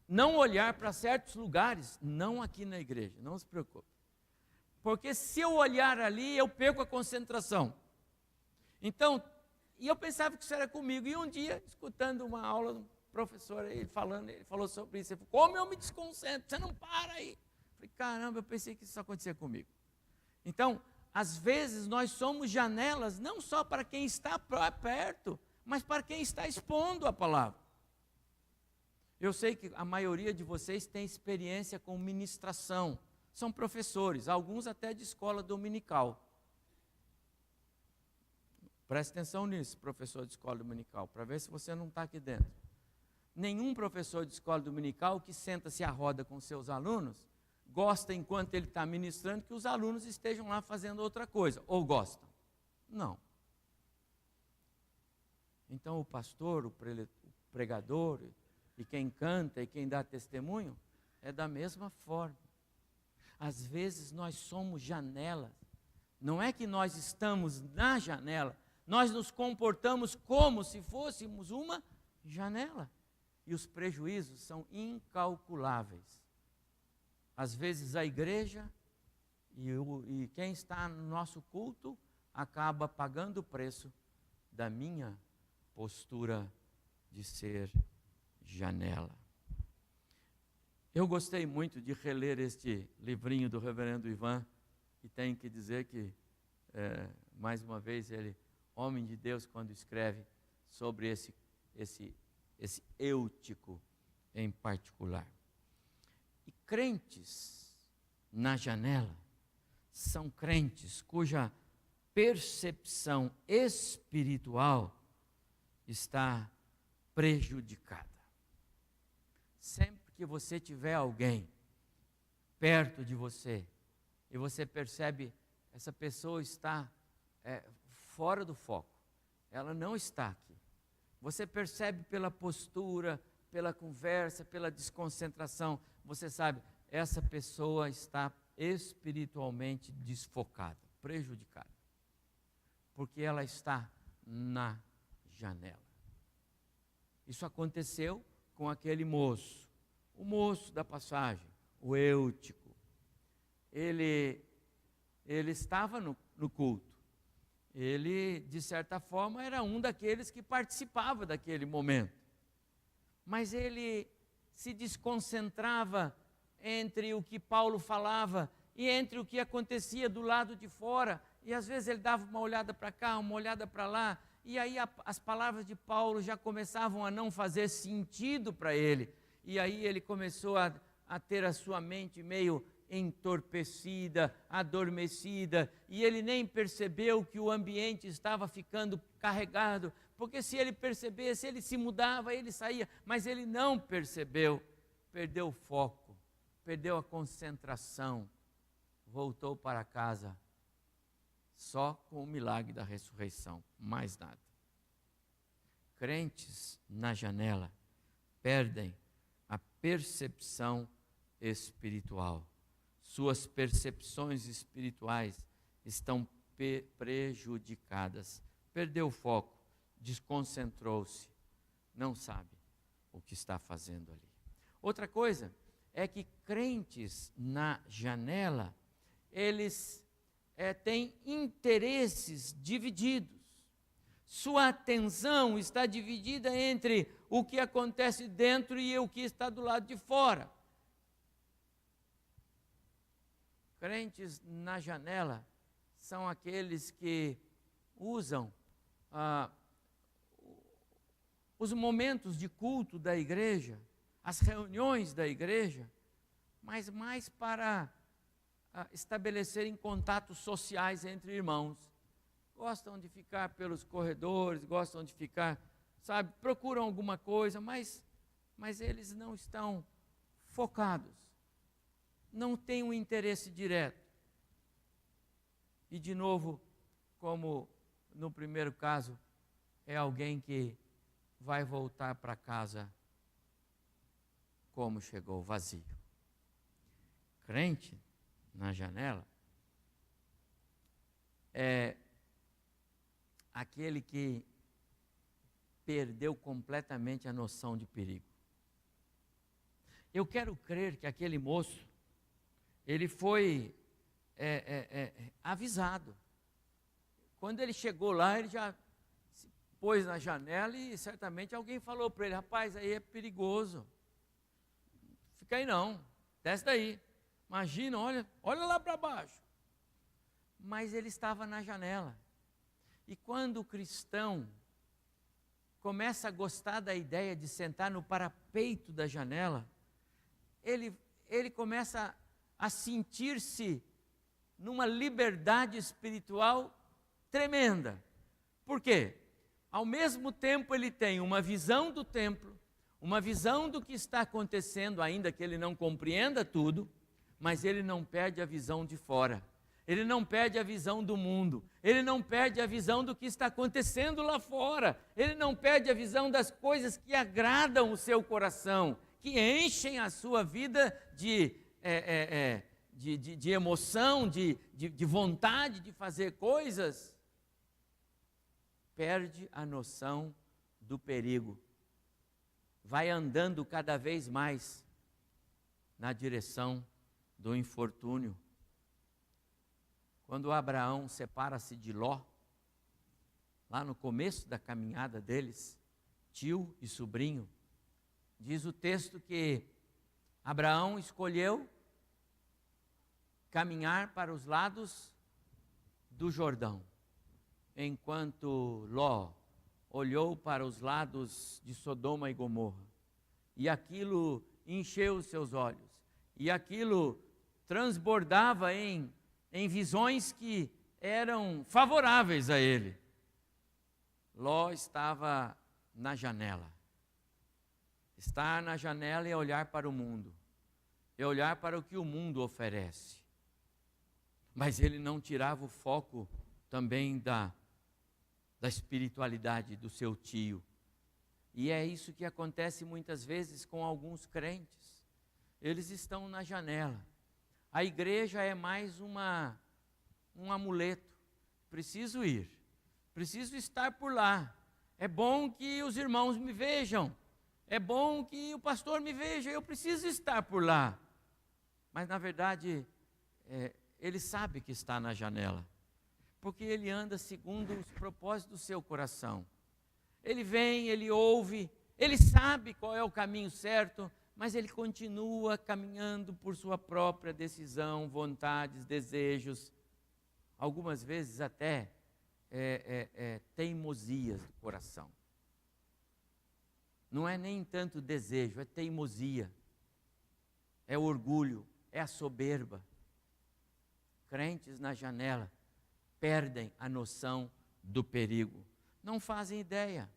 não olhar para certos lugares, não aqui na igreja, não se preocupe. Porque se eu olhar ali, eu perco a concentração. Então, e eu pensava que isso era comigo. E um dia, escutando uma aula do professor, ele falou sobre isso. Ele falou, como eu me desconcentro, você não para aí. Eu falei, caramba, eu pensei que isso acontecia comigo. Então, às vezes nós somos janelas, não só para quem está perto, mas para quem está expondo a palavra. Eu sei que a maioria de vocês tem experiência com ministração. São professores, alguns até de escola dominical. Preste atenção nisso, professor de escola dominical, para ver se você não está aqui dentro. Nenhum professor de escola dominical que senta-se à roda com seus alunos, gosta, enquanto ele está ministrando, que os alunos estejam lá fazendo outra coisa. Ou gostam? Não. Então o pastor, o pregador, e quem canta e quem dá testemunho, é da mesma forma. Às vezes nós somos janelas. Não é que nós estamos na janela, nós nos comportamos como se fôssemos uma janela. E os prejuízos são incalculáveis. Às vezes a igreja e quem está no nosso culto acaba pagando o preço da minha postura de ser janela. Eu gostei muito de reler este livrinho do reverendo Ivan, e tenho que dizer que, mais uma vez, ele, homem de Deus, quando escreve sobre esse Eutico em particular. E crentes na janela são crentes cuja percepção espiritual está prejudicada. Sempre que você tiver alguém perto de você e você percebe essa pessoa está fora do foco, ela não está aqui. Você percebe pela postura, pela conversa, pela desconcentração, você sabe, essa pessoa está espiritualmente desfocada, prejudicada, porque ela está na janela. Isso aconteceu com aquele moço, o moço da passagem, o Eutico. Ele estava no culto. Ele, de certa forma, era um daqueles que participava daquele momento. Mas ele se desconcentrava entre o que Paulo falava e entre o que acontecia do lado de fora. E às vezes ele dava uma olhada para cá, uma olhada para lá. E aí as palavras de Paulo já começavam a não fazer sentido para ele. E aí ele começou a ter a sua mente meio entorpecida, adormecida, e ele nem percebeu que o ambiente estava ficando carregado, porque se ele percebesse, ele se mudava, ele saía, mas ele não percebeu, perdeu o foco, perdeu a concentração, voltou para casa só com o milagre da ressurreição, mais nada. Crentes na janela perdem a percepção espiritual. Suas percepções espirituais estão prejudicadas. Perdeu o foco, desconcentrou-se, não sabe o que está fazendo ali. Outra coisa é que crentes na janela, eles têm interesses divididos. Sua atenção está dividida entre o que acontece dentro e o que está do lado de fora. Crentes na janela são aqueles que usam os momentos de culto da igreja, as reuniões da igreja, mas mais para estabelecerem contatos sociais entre irmãos. Gostam de ficar pelos corredores, gostam de ficar, sabe, procuram alguma coisa, mas eles não estão focados. Não tem um interesse direto. E de novo, como no primeiro caso, é alguém que vai voltar para casa como chegou, vazio. Crente na janela é aquele que perdeu completamente a noção de perigo. Eu quero crer que aquele moço, ele foi avisado. Quando ele chegou lá, ele já se pôs na janela e certamente alguém falou para ele: rapaz, aí é perigoso. Fica aí não, desce daí. Imagina, olha lá para baixo. Mas ele estava na janela. E quando o cristão começa a gostar da ideia de sentar no parapeito da janela, ele começa a sentir-se numa liberdade espiritual tremenda. Por quê? Ao mesmo tempo ele tem uma visão do templo, uma visão do que está acontecendo, ainda que ele não compreenda tudo, mas ele não perde a visão de fora. Ele não perde a visão do mundo, ele não perde a visão do que está acontecendo lá fora, ele não perde a visão das coisas que agradam o seu coração, que enchem a sua vida de emoção, de vontade de fazer coisas. perde a noção do perigo. Vai andando cada vez mais na direção do infortúnio. Quando Abraão separa-se de Ló, lá no começo da caminhada deles, tio e sobrinho, diz o texto que Abraão escolheu caminhar para os lados do Jordão, enquanto Ló olhou para os lados de Sodoma e Gomorra. E aquilo encheu os seus olhos. E aquilo transbordava em visões que eram favoráveis a ele. Ló estava na janela. Estar na janela é olhar para o mundo. É olhar para o que o mundo oferece. Mas ele não tirava o foco também da espiritualidade do seu tio. E é isso que acontece muitas vezes com alguns crentes. Eles estão na janela. A igreja é mais um amuleto. Preciso ir. Preciso estar por lá. É bom que os irmãos me vejam. É bom que o pastor me veja. Eu preciso estar por lá. Mas, na verdade, ele sabe que está na janela. Porque ele anda segundo os propósitos do seu coração. Ele vem, ele ouve, ele sabe qual é o caminho certo, mas ele continua caminhando por sua própria decisão, vontades, desejos, algumas vezes até teimosias do coração. Não é nem tanto desejo, é teimosia, é orgulho, é a soberba. Crentes na janela perdem a noção do perigo. Não fazem ideia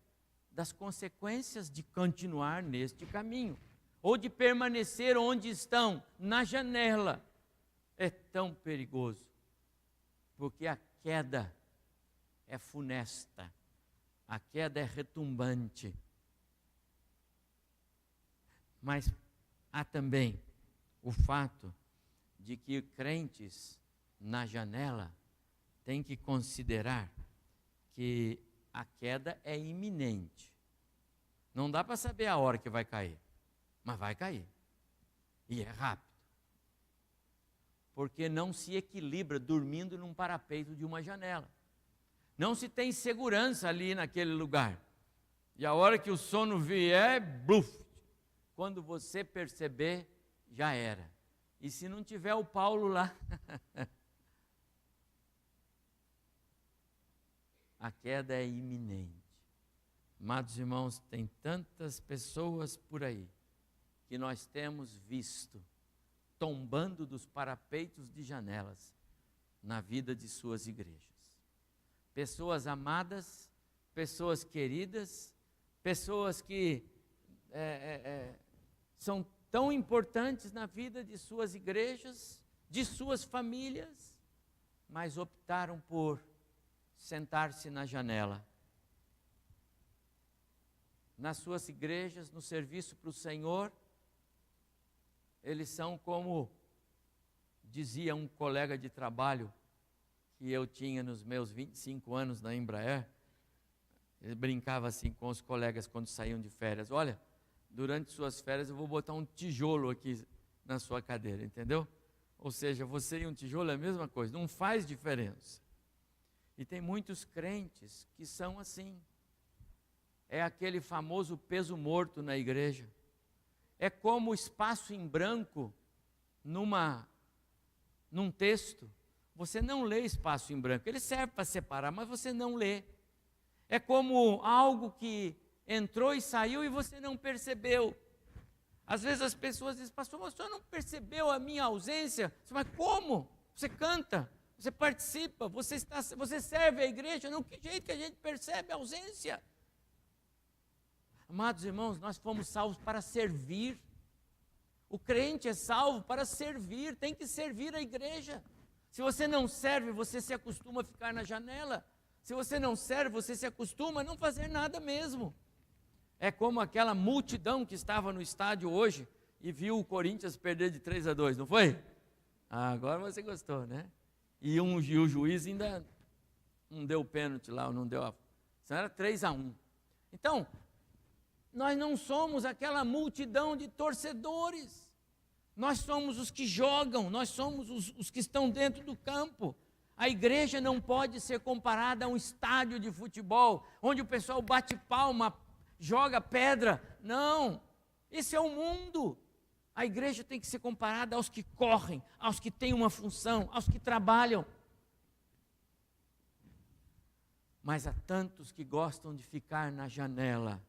das consequências de continuar neste caminho, ou de permanecer onde estão, na janela. É tão perigoso, porque a queda é funesta, a queda é retumbante. Mas há também o fato de que crentes na janela têm que considerar que a queda é iminente. Não dá para saber a hora que vai cair, mas vai cair. E é rápido. Porque não se equilibra dormindo num parapeito de uma janela. Não se tem segurança ali naquele lugar. E a hora que o sono vier, bluf, quando você perceber, já era. E se não tiver o Paulo lá, a queda é iminente. Amados irmãos, tem tantas pessoas por aí que nós temos visto tombando dos parapeitos de janelas na vida de suas igrejas. Pessoas amadas, pessoas queridas, pessoas que são tão importantes na vida de suas igrejas, de suas famílias, mas optaram por sentar-se na janela. Nas suas igrejas, no serviço para o Senhor, eles são como dizia um colega de trabalho que eu tinha nos meus 25 anos na Embraer. Ele brincava assim com os colegas quando saíam de férias: olha, durante suas férias eu vou botar um tijolo aqui na sua cadeira, entendeu? Ou seja, você e um tijolo é a mesma coisa, não faz diferença. E tem muitos crentes que são assim. É aquele famoso peso morto na igreja. É como o espaço em branco num texto. Você não lê espaço em branco. Ele serve para separar, mas você não lê. É como algo que entrou e saiu e você não percebeu. Às vezes as pessoas dizem: pastor, mas o senhor não percebeu a minha ausência? Mas como? Você canta, você participa, você serve a igreja. Não, que jeito que a gente percebe a ausência? Amados irmãos, nós fomos salvos para servir. O crente é salvo para servir, tem que servir a igreja. Se você não serve, você se acostuma a ficar na janela. Se você não serve, você se acostuma a não fazer nada mesmo. É como aquela multidão que estava no estádio hoje e viu o Corinthians perder de 3-2, não foi? Agora você gostou, né? E o juiz ainda não deu pênalti lá, não deu Então era 3-1. Então, nós não somos aquela multidão de torcedores. Nós somos os que jogam, nós somos os que estão dentro do campo. A igreja não pode ser comparada a um estádio de futebol, onde o pessoal bate palma, joga pedra. Não, esse é o mundo. A igreja tem que ser comparada aos que correm, aos que têm uma função, aos que trabalham. Mas há tantos que gostam de ficar na janela,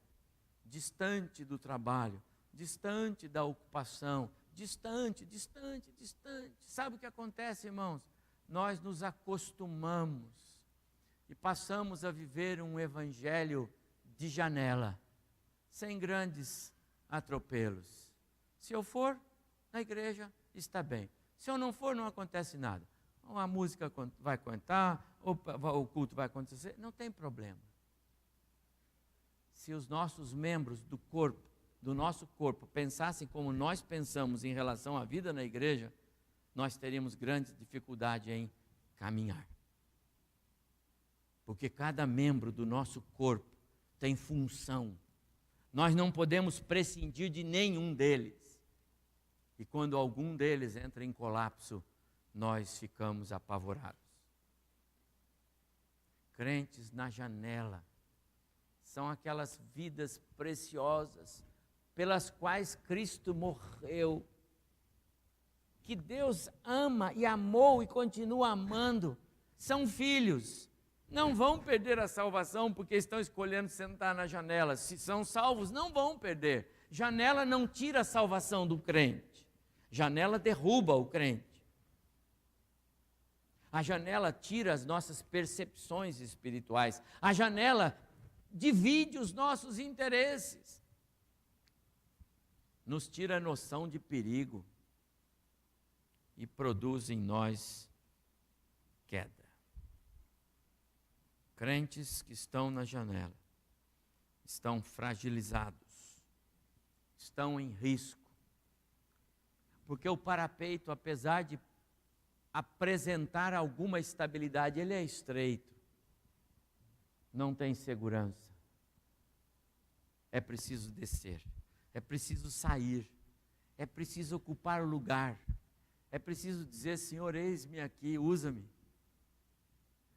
distante do trabalho, distante da ocupação, distante. Sabe o que acontece, irmãos? Nós nos acostumamos e passamos a viver um evangelho de janela, sem grandes atropelos. Se eu for na igreja, está bem. Se eu não for, não acontece nada. A música vai cantar, o culto vai acontecer, não tem problema. Se os nossos membros do nosso corpo, pensassem como nós pensamos em relação à vida na igreja, nós teríamos grande dificuldade em caminhar. Porque cada membro do nosso corpo tem função. Nós não podemos prescindir de nenhum deles. E quando algum deles entra em colapso, nós ficamos apavorados. Crentes na janela são aquelas vidas preciosas pelas quais Cristo morreu, que Deus ama e amou e continua amando. São filhos, não vão perder a salvação porque estão escolhendo sentar na janela. Se são salvos, não vão perder. Janela não tira a salvação do crente, janela derruba o crente. A janela tira as nossas percepções espirituais. A janela divide os nossos interesses. Nos tira a noção de perigo e produz em nós queda. Crentes que estão na janela estão fragilizados, estão em risco, porque o parapeito, apesar de apresentar alguma estabilidade, ele é estreito, não tem segurança. É preciso descer, é preciso sair, é preciso ocupar o lugar, é preciso dizer: Senhor, eis-me aqui, usa-me.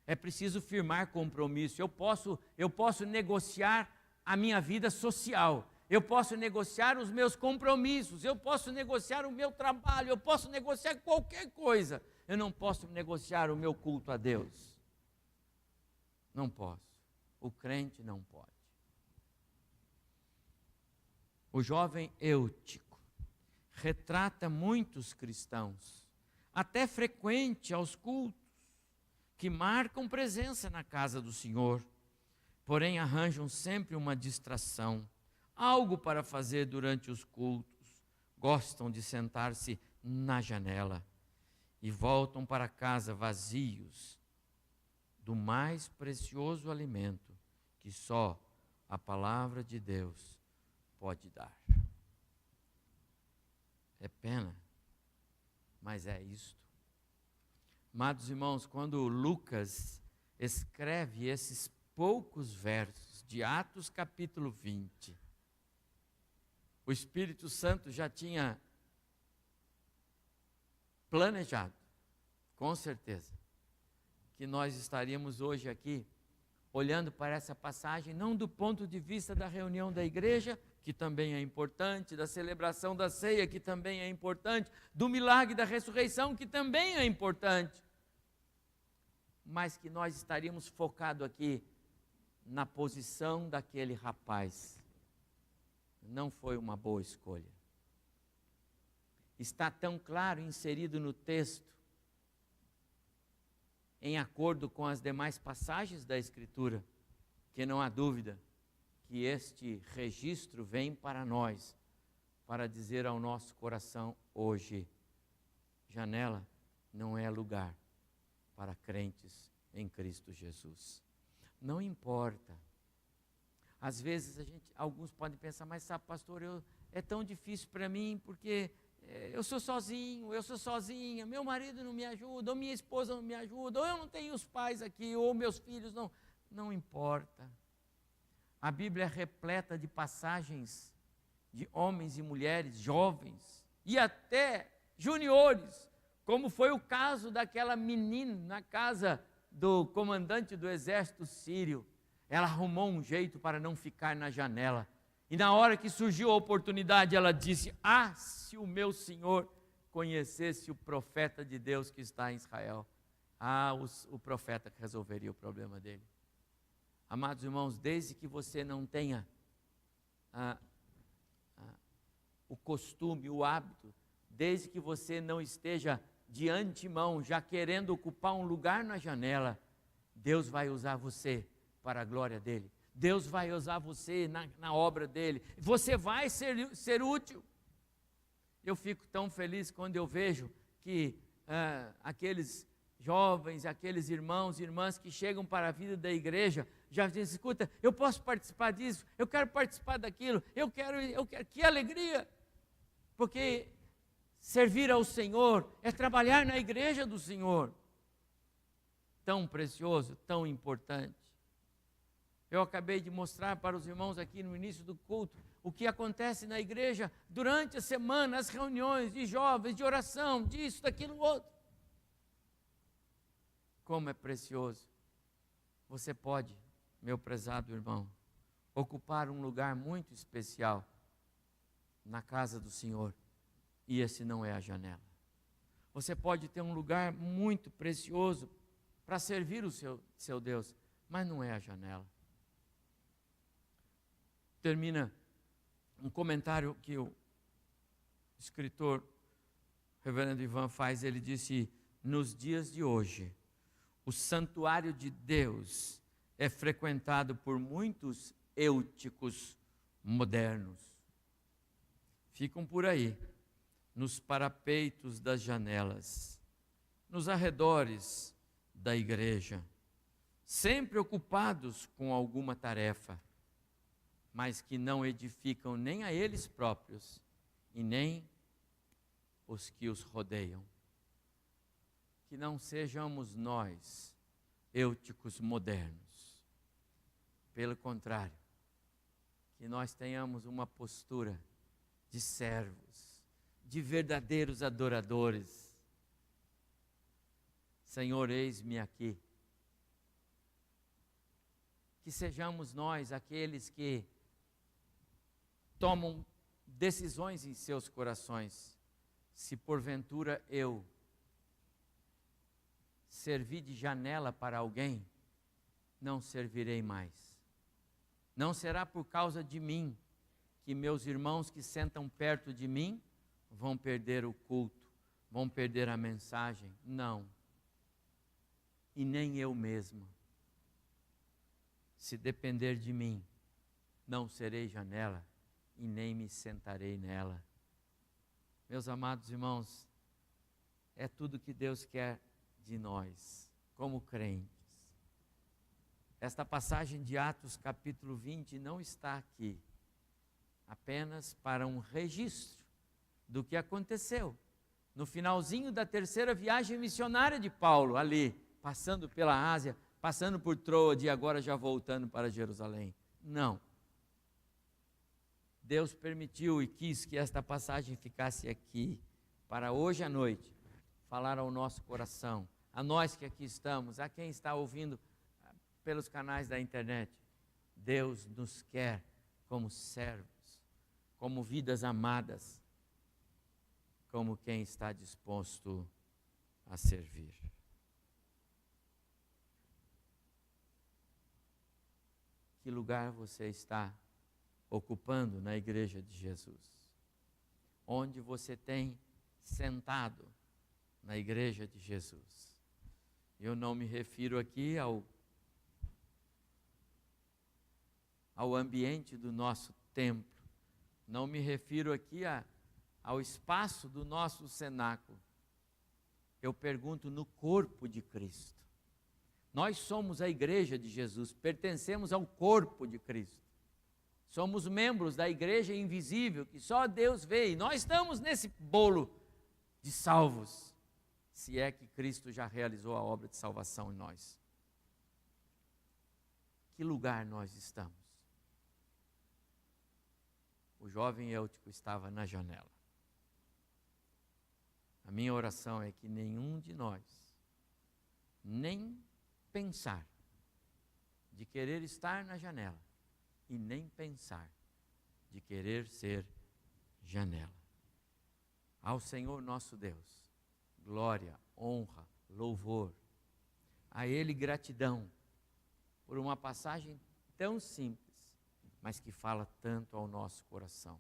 É preciso firmar compromisso. Eu posso negociar a minha vida social, eu posso negociar os meus compromissos, eu posso negociar o meu trabalho, eu posso negociar qualquer coisa. Eu não posso negociar o meu culto a Deus. Não posso. O crente não pode. O jovem Eutico retrata muitos cristãos, até frequente aos cultos, que marcam presença na casa do Senhor, porém arranjam sempre uma distração, algo para fazer durante os cultos, gostam de sentar-se na janela e voltam para casa vazios do mais precioso alimento que só a palavra de Deus pode dar. É pena, mas é isto. Amados irmãos, quando Lucas escreve esses poucos versos de Atos capítulo 20, o Espírito Santo já tinha planejado, com certeza, que nós estaríamos hoje aqui olhando para essa passagem, não do ponto de vista da reunião da igreja, que também é importante, da celebração da ceia, que também é importante, do milagre da ressurreição, que também é importante, mas que nós estaríamos focados aqui na posição daquele rapaz. Não foi uma boa escolha. Está tão claro inserido no texto, em acordo com as demais passagens da Escritura, que não há dúvida que este registro vem para nós, para dizer ao nosso coração hoje: janela não é lugar para crentes em Cristo Jesus. Não importa. Às vezes alguns podem pensar: mas sabe, pastor, é tão difícil para mim porque eu sou sozinho, eu sou sozinha, meu marido não me ajuda, ou minha esposa não me ajuda, ou eu não tenho os pais aqui, ou meus filhos não. Não importa. A Bíblia é repleta de passagens de homens e mulheres, jovens e até juniores, como foi o caso daquela menina na casa do comandante do exército sírio. Ela arrumou um jeito para não ficar na janela. E na hora que surgiu a oportunidade, ela disse: se o meu senhor conhecesse o profeta de Deus que está em Israel, o profeta que resolveria o problema dele. Amados irmãos, desde que você não tenha o costume, o hábito, desde que você não esteja de antemão já querendo ocupar um lugar na janela, Deus vai usar você para a glória dele. Deus vai usar você na obra dele. Você vai ser útil. Eu fico tão feliz quando eu vejo que aqueles jovens, aqueles irmãos e irmãs que chegam para a vida da igreja, já dizem: escuta, eu posso participar disso, eu quero participar daquilo, eu quero, que alegria, porque servir ao Senhor é trabalhar na igreja do Senhor, tão precioso, tão importante. Eu acabei de mostrar para os irmãos aqui no início do culto o que acontece na igreja durante a semana, as reuniões de jovens, de oração, disso, daquilo, outro. Como é precioso. Você pode, meu prezado irmão, ocupar um lugar muito especial na casa do Senhor, e esse não é a janela. Você pode ter um lugar muito precioso para servir o seu Deus, mas não é a janela. Termina um comentário que o escritor reverendo Ivan faz. Ele disse: nos dias de hoje, o santuário de Deus é frequentado por muitos eúticos modernos. Ficam por aí, nos parapeitos das janelas, nos arredores da igreja, sempre ocupados com alguma tarefa, mas que não edificam nem a eles próprios e nem os que os rodeiam. Que não sejamos nós eúticos modernos. Pelo contrário, que nós tenhamos uma postura de servos, de verdadeiros adoradores. Senhor, eis-me aqui. Que sejamos nós aqueles que tomam decisões em seus corações. Se porventura eu servir de janela para alguém, não servirei mais. Não será por causa de mim que meus irmãos que sentam perto de mim vão perder o culto, vão perder a mensagem. Não. E nem eu mesmo. Se depender de mim, não serei janela e nem me sentarei nela. Meus amados irmãos, é tudo que Deus quer de nós, como crentes. Esta passagem de Atos capítulo 20 não está aqui apenas para um registro do que aconteceu no finalzinho da terceira viagem missionária de Paulo, ali, passando pela Ásia, passando por Troade e agora já voltando para Jerusalém. Não. Deus permitiu e quis que esta passagem ficasse aqui, para hoje à noite, falar ao nosso coração, a nós que aqui estamos, a quem está ouvindo pelos canais da internet. Deus nos quer como servos, como vidas amadas, como quem está disposto a servir. Que lugar você está ocupando na igreja de Jesus? Onde você tem sentado na igreja de Jesus? Eu não me refiro aqui ao ambiente do nosso templo, não me refiro aqui ao espaço do nosso cenáculo. Eu pergunto no corpo de Cristo. Nós somos a igreja de Jesus, pertencemos ao corpo de Cristo. Somos membros da igreja invisível que só Deus vê, e nós estamos nesse bolo de salvos, se é que Cristo já realizou a obra de salvação em nós. Que lugar nós estamos? o jovem Eutico estava na janela. A minha oração é que nenhum de nós nem pensar de querer estar na janela e nem pensar de querer ser janela. Ao Senhor nosso Deus, glória, honra, louvor. A Ele gratidão por uma passagem tão simples, mas que fala tanto ao nosso coração.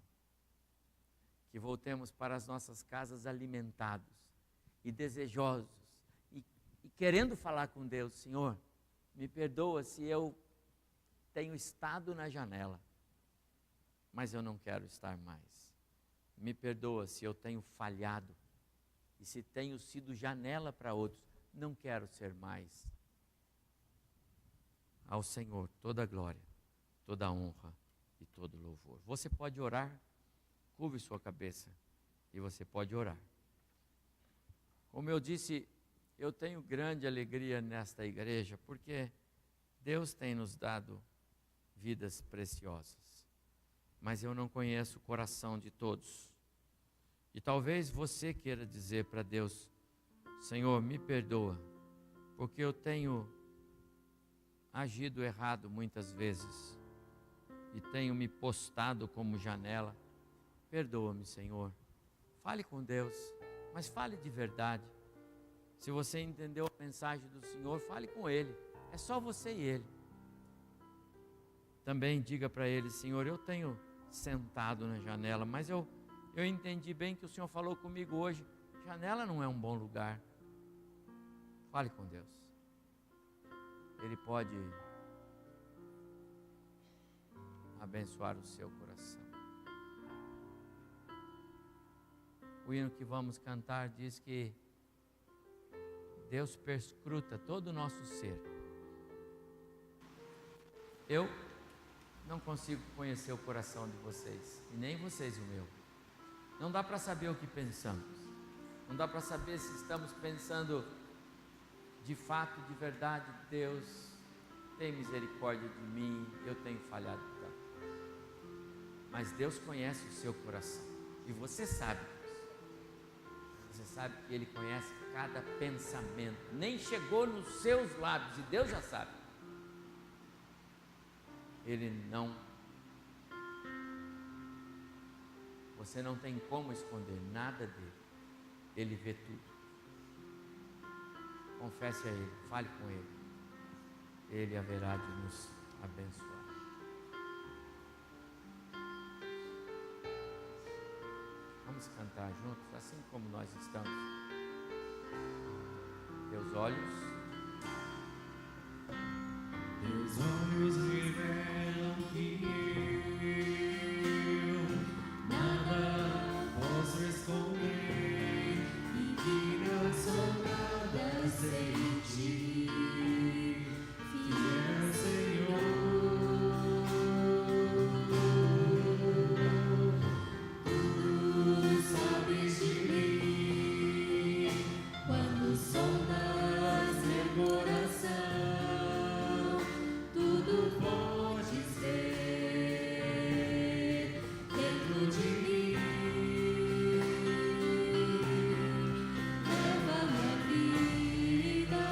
Que voltemos para as nossas casas alimentados e desejosos e querendo falar com Deus: Senhor, me perdoa se eu tenho estado na janela, mas eu não quero estar mais. Me perdoa se eu tenho falhado e se tenho sido janela para outros, não quero ser mais. Ao Senhor toda a glória, toda a honra e todo louvor. Você pode orar, curve sua cabeça e você pode orar. Como eu disse, eu tenho grande alegria nesta igreja, porque Deus tem nos dado vidas preciosas, mas eu não conheço o coração de todos. E talvez você queira dizer para Deus: Senhor, me perdoa, porque eu tenho agido errado muitas vezes e tenho me postado como janela. Perdoa-me, Senhor. Fale com Deus, mas fale de verdade. Se você entendeu a mensagem do Senhor, fale com Ele. É só você e Ele. Também diga para Ele: Senhor, eu tenho sentado na janela, mas eu entendi bem que o Senhor falou comigo hoje. Janela não é um bom lugar. Fale com Deus. Ele pode abençoar o seu coração. O hino que vamos cantar diz que Deus perscruta todo o nosso ser. Eu não consigo conhecer o coração de vocês, e nem vocês o meu. Não dá para saber o que pensamos. Não dá para saber se estamos pensando de fato, de verdade: Deus, tem misericórdia de mim, eu tenho falhado tanto. Mas Deus conhece o seu coração, e você sabe disso. Você sabe que Ele conhece cada pensamento, nem chegou nos seus lábios, e Deus já sabe. Você não tem como esconder nada dele. Ele vê tudo. Confesse a Ele, fale com Ele. Ele haverá de nos abençoar. Vamos cantar juntos, assim como nós estamos. Teus olhos revelam que eu nada posso esconder e que não sou nada sem ti, fiel Senhor. Tu sabes de mim quando sondas meu coração. Tudo podes ver dentro de mim. Leva minha vida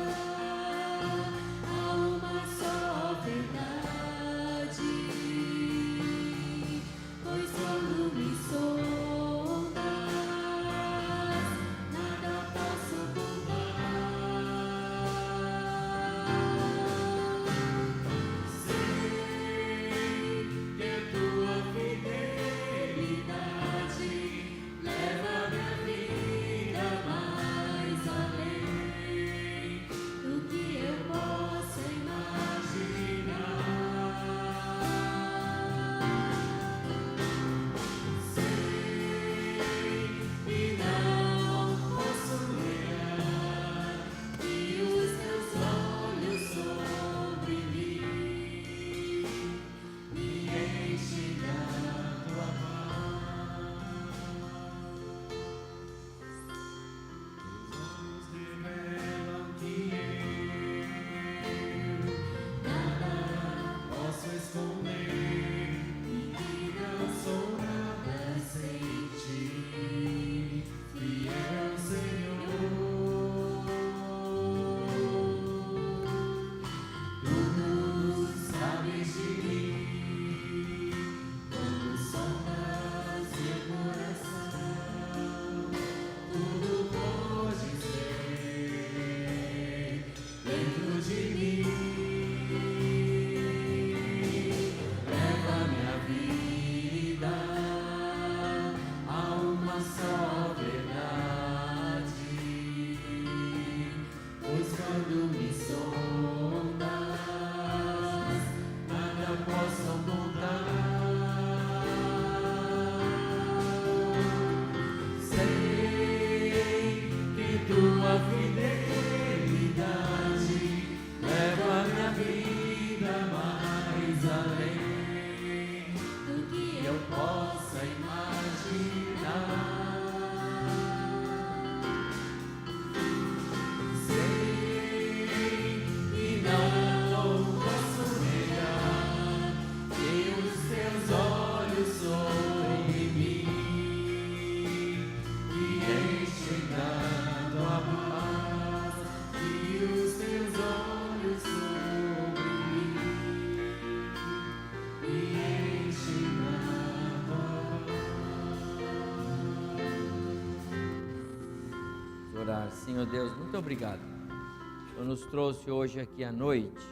Senhor Deus, muito obrigado. O Senhor nos trouxe hoje aqui à noite,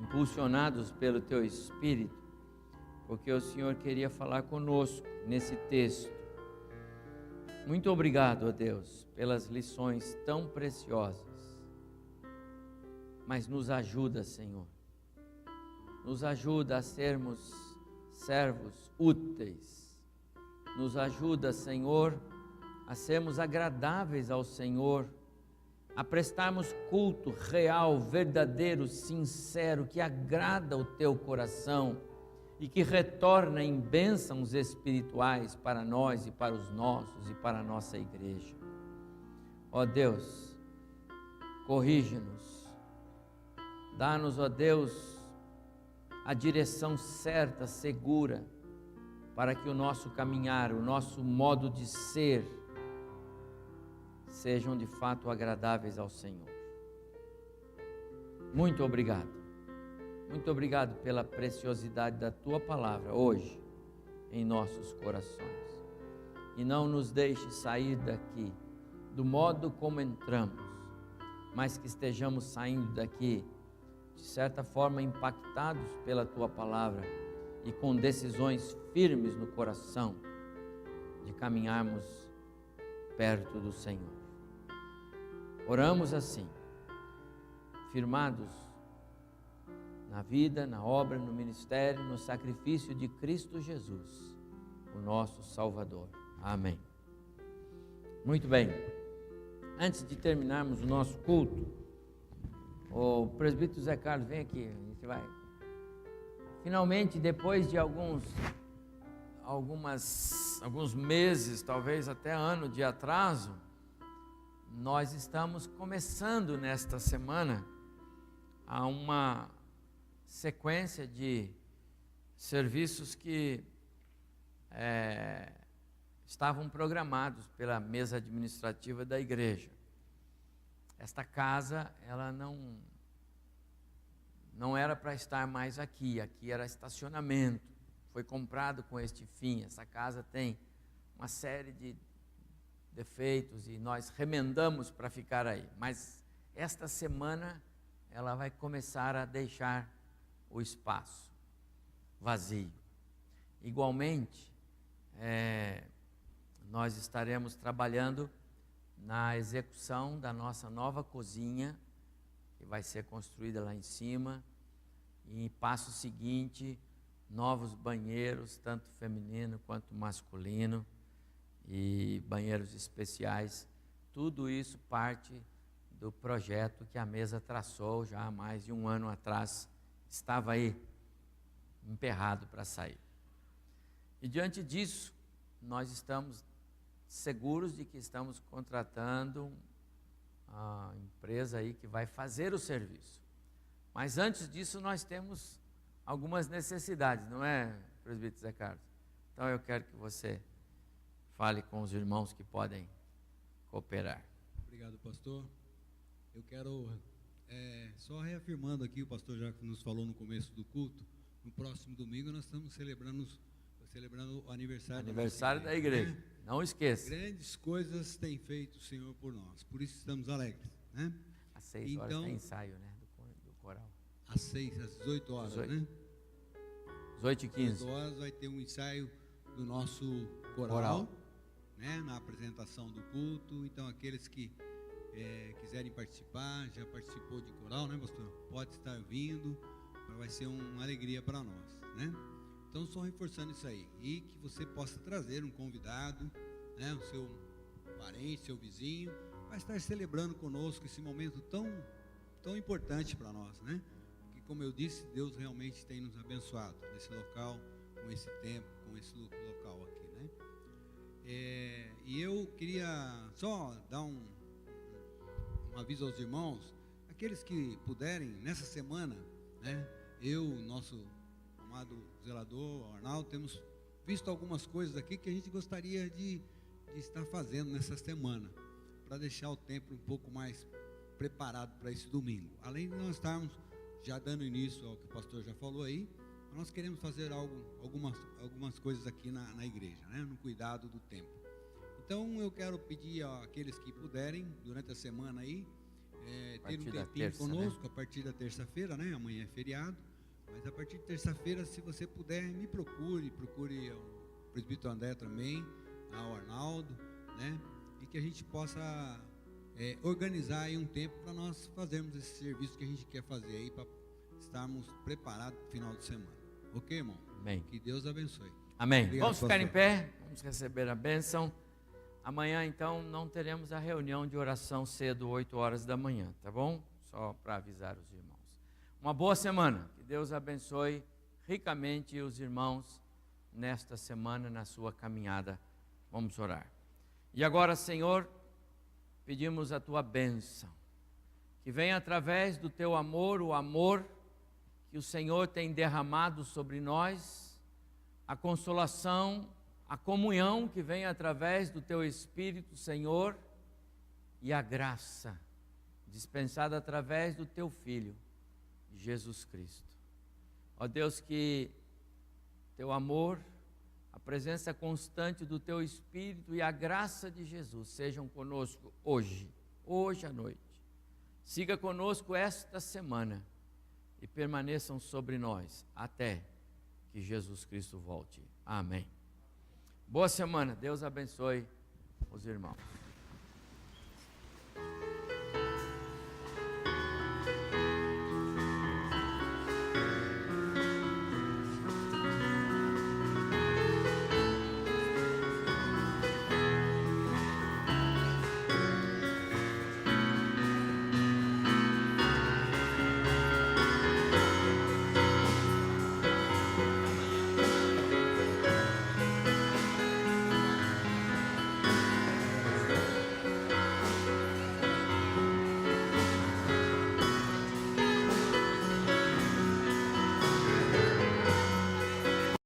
impulsionados pelo Teu Espírito, porque o Senhor queria falar conosco nesse texto. Muito obrigado, ó Deus, pelas lições tão preciosas. Mas nos ajuda, Senhor. Nos ajuda a sermos servos úteis. Nos ajuda, Senhor, a sermos agradáveis ao Senhor, a prestarmos culto real, verdadeiro, sincero, que agrada o Teu coração e que retorna em bênçãos espirituais para nós e para os nossos e para a nossa igreja. Ó Deus, corrige-nos, dá-nos, ó Deus, a direção certa, segura, para que o nosso caminhar, o nosso modo de ser, sejam de fato agradáveis ao Senhor. Muito obrigado. Muito obrigado pela preciosidade da Tua palavra hoje em nossos corações. E não nos deixe sair daqui do modo como entramos, mas que estejamos saindo daqui de certa forma impactados pela Tua palavra e com decisões firmes no coração de caminharmos perto do Senhor. Oramos assim, firmados na vida, na obra, no ministério, no sacrifício de Cristo Jesus, o nosso Salvador. Amém. Muito bem. Antes de terminarmos o nosso culto, o presbítero Zé Carlos, vem aqui, a gente vai. Finalmente, depois de alguns meses, talvez até ano de atraso, nós estamos começando nesta semana a uma sequência de serviços que estavam programados pela mesa administrativa da igreja. Esta casa, ela não era para estar mais aqui era estacionamento, foi comprado com este fim. Essa casa tem uma série de defeitos e nós remendamos para ficar aí, mas esta semana ela vai começar a deixar o espaço vazio. Igualmente, nós estaremos trabalhando na execução da nossa nova cozinha, que vai ser construída lá em cima, e em passo seguinte, novos banheiros, tanto feminino quanto masculino, e banheiros especiais. Tudo isso parte do projeto que a mesa traçou já há mais de um ano atrás, estava aí, emperrado para sair. E diante disso, nós estamos seguros de que estamos contratando a empresa aí que vai fazer o serviço. Mas antes disso, nós temos algumas necessidades, não é, presbítero Zé Carlos? Então eu quero que você fale com os irmãos que podem cooperar. Obrigado, pastor. Eu quero, só reafirmando aqui, o pastor já nos falou no começo do culto, no próximo domingo nós estamos celebrando o aniversário da igreja. Né? Não esqueça. Grandes coisas tem feito o Senhor por nós, por isso estamos alegres. Né? Às 6 horas tem ensaio, né, do coral. Às 18 horas, 18. Né? 18h15. 18 horas vai ter um ensaio do nosso coral. Né, na apresentação do culto. Então aqueles que quiserem participar, já participou de coral, né, pastor? Pode estar vindo, vai ser uma alegria para nós, né? Então só reforçando isso aí, e que você possa trazer um convidado, né, o seu parente, seu vizinho, vai estar celebrando conosco esse momento tão importante para nós, né? Porque, como eu disse, Deus realmente tem nos abençoado nesse local, com esse tempo, com esse local aqui, né? E eu queria só dar um aviso aos irmãos, aqueles que puderem, nessa semana, né, eu, nosso amado zelador, Arnaldo, temos visto algumas coisas aqui que a gente gostaria de estar fazendo nessa semana, para deixar o tempo um pouco mais preparado para esse domingo. Além de nós estarmos já dando início ao que o pastor já falou aí, nós queremos fazer algumas coisas aqui na igreja, né, no cuidado do templo. Então eu quero pedir àqueles que puderem, durante a semana aí, ter um tempinho conosco, a partir da terça-feira, né? Amanhã é feriado, mas a partir de terça-feira, se você puder, me procure o presbítero André também, o Arnaldo, né? E que a gente possa organizar aí um tempo para nós fazermos esse serviço que a gente quer fazer aí, para estarmos preparados para o final de semana. Ok, irmão? Amém. Que Deus abençoe. Amém. Obrigado, Vamos ficar pastor. em pé, vamos receber a bênção. Amanhã, então, não teremos a reunião de oração cedo, 8 horas da manhã, tá bom? Só para avisar os irmãos. Uma boa semana. Que Deus abençoe ricamente os irmãos nesta semana, na sua caminhada. Vamos orar. E agora, Senhor, pedimos a Tua bênção, que venha através do Teu amor, o amor que o Senhor tem derramado sobre nós, a consolação, a comunhão que vem através do Teu Espírito, Senhor, e a graça dispensada através do Teu Filho, Jesus Cristo. Ó Deus, que Teu amor, a presença constante do Teu Espírito e a graça de Jesus sejam conosco hoje à noite. Siga conosco esta semana e permaneçam sobre nós até que Jesus Cristo volte. Amém. Boa semana. Deus abençoe os irmãos.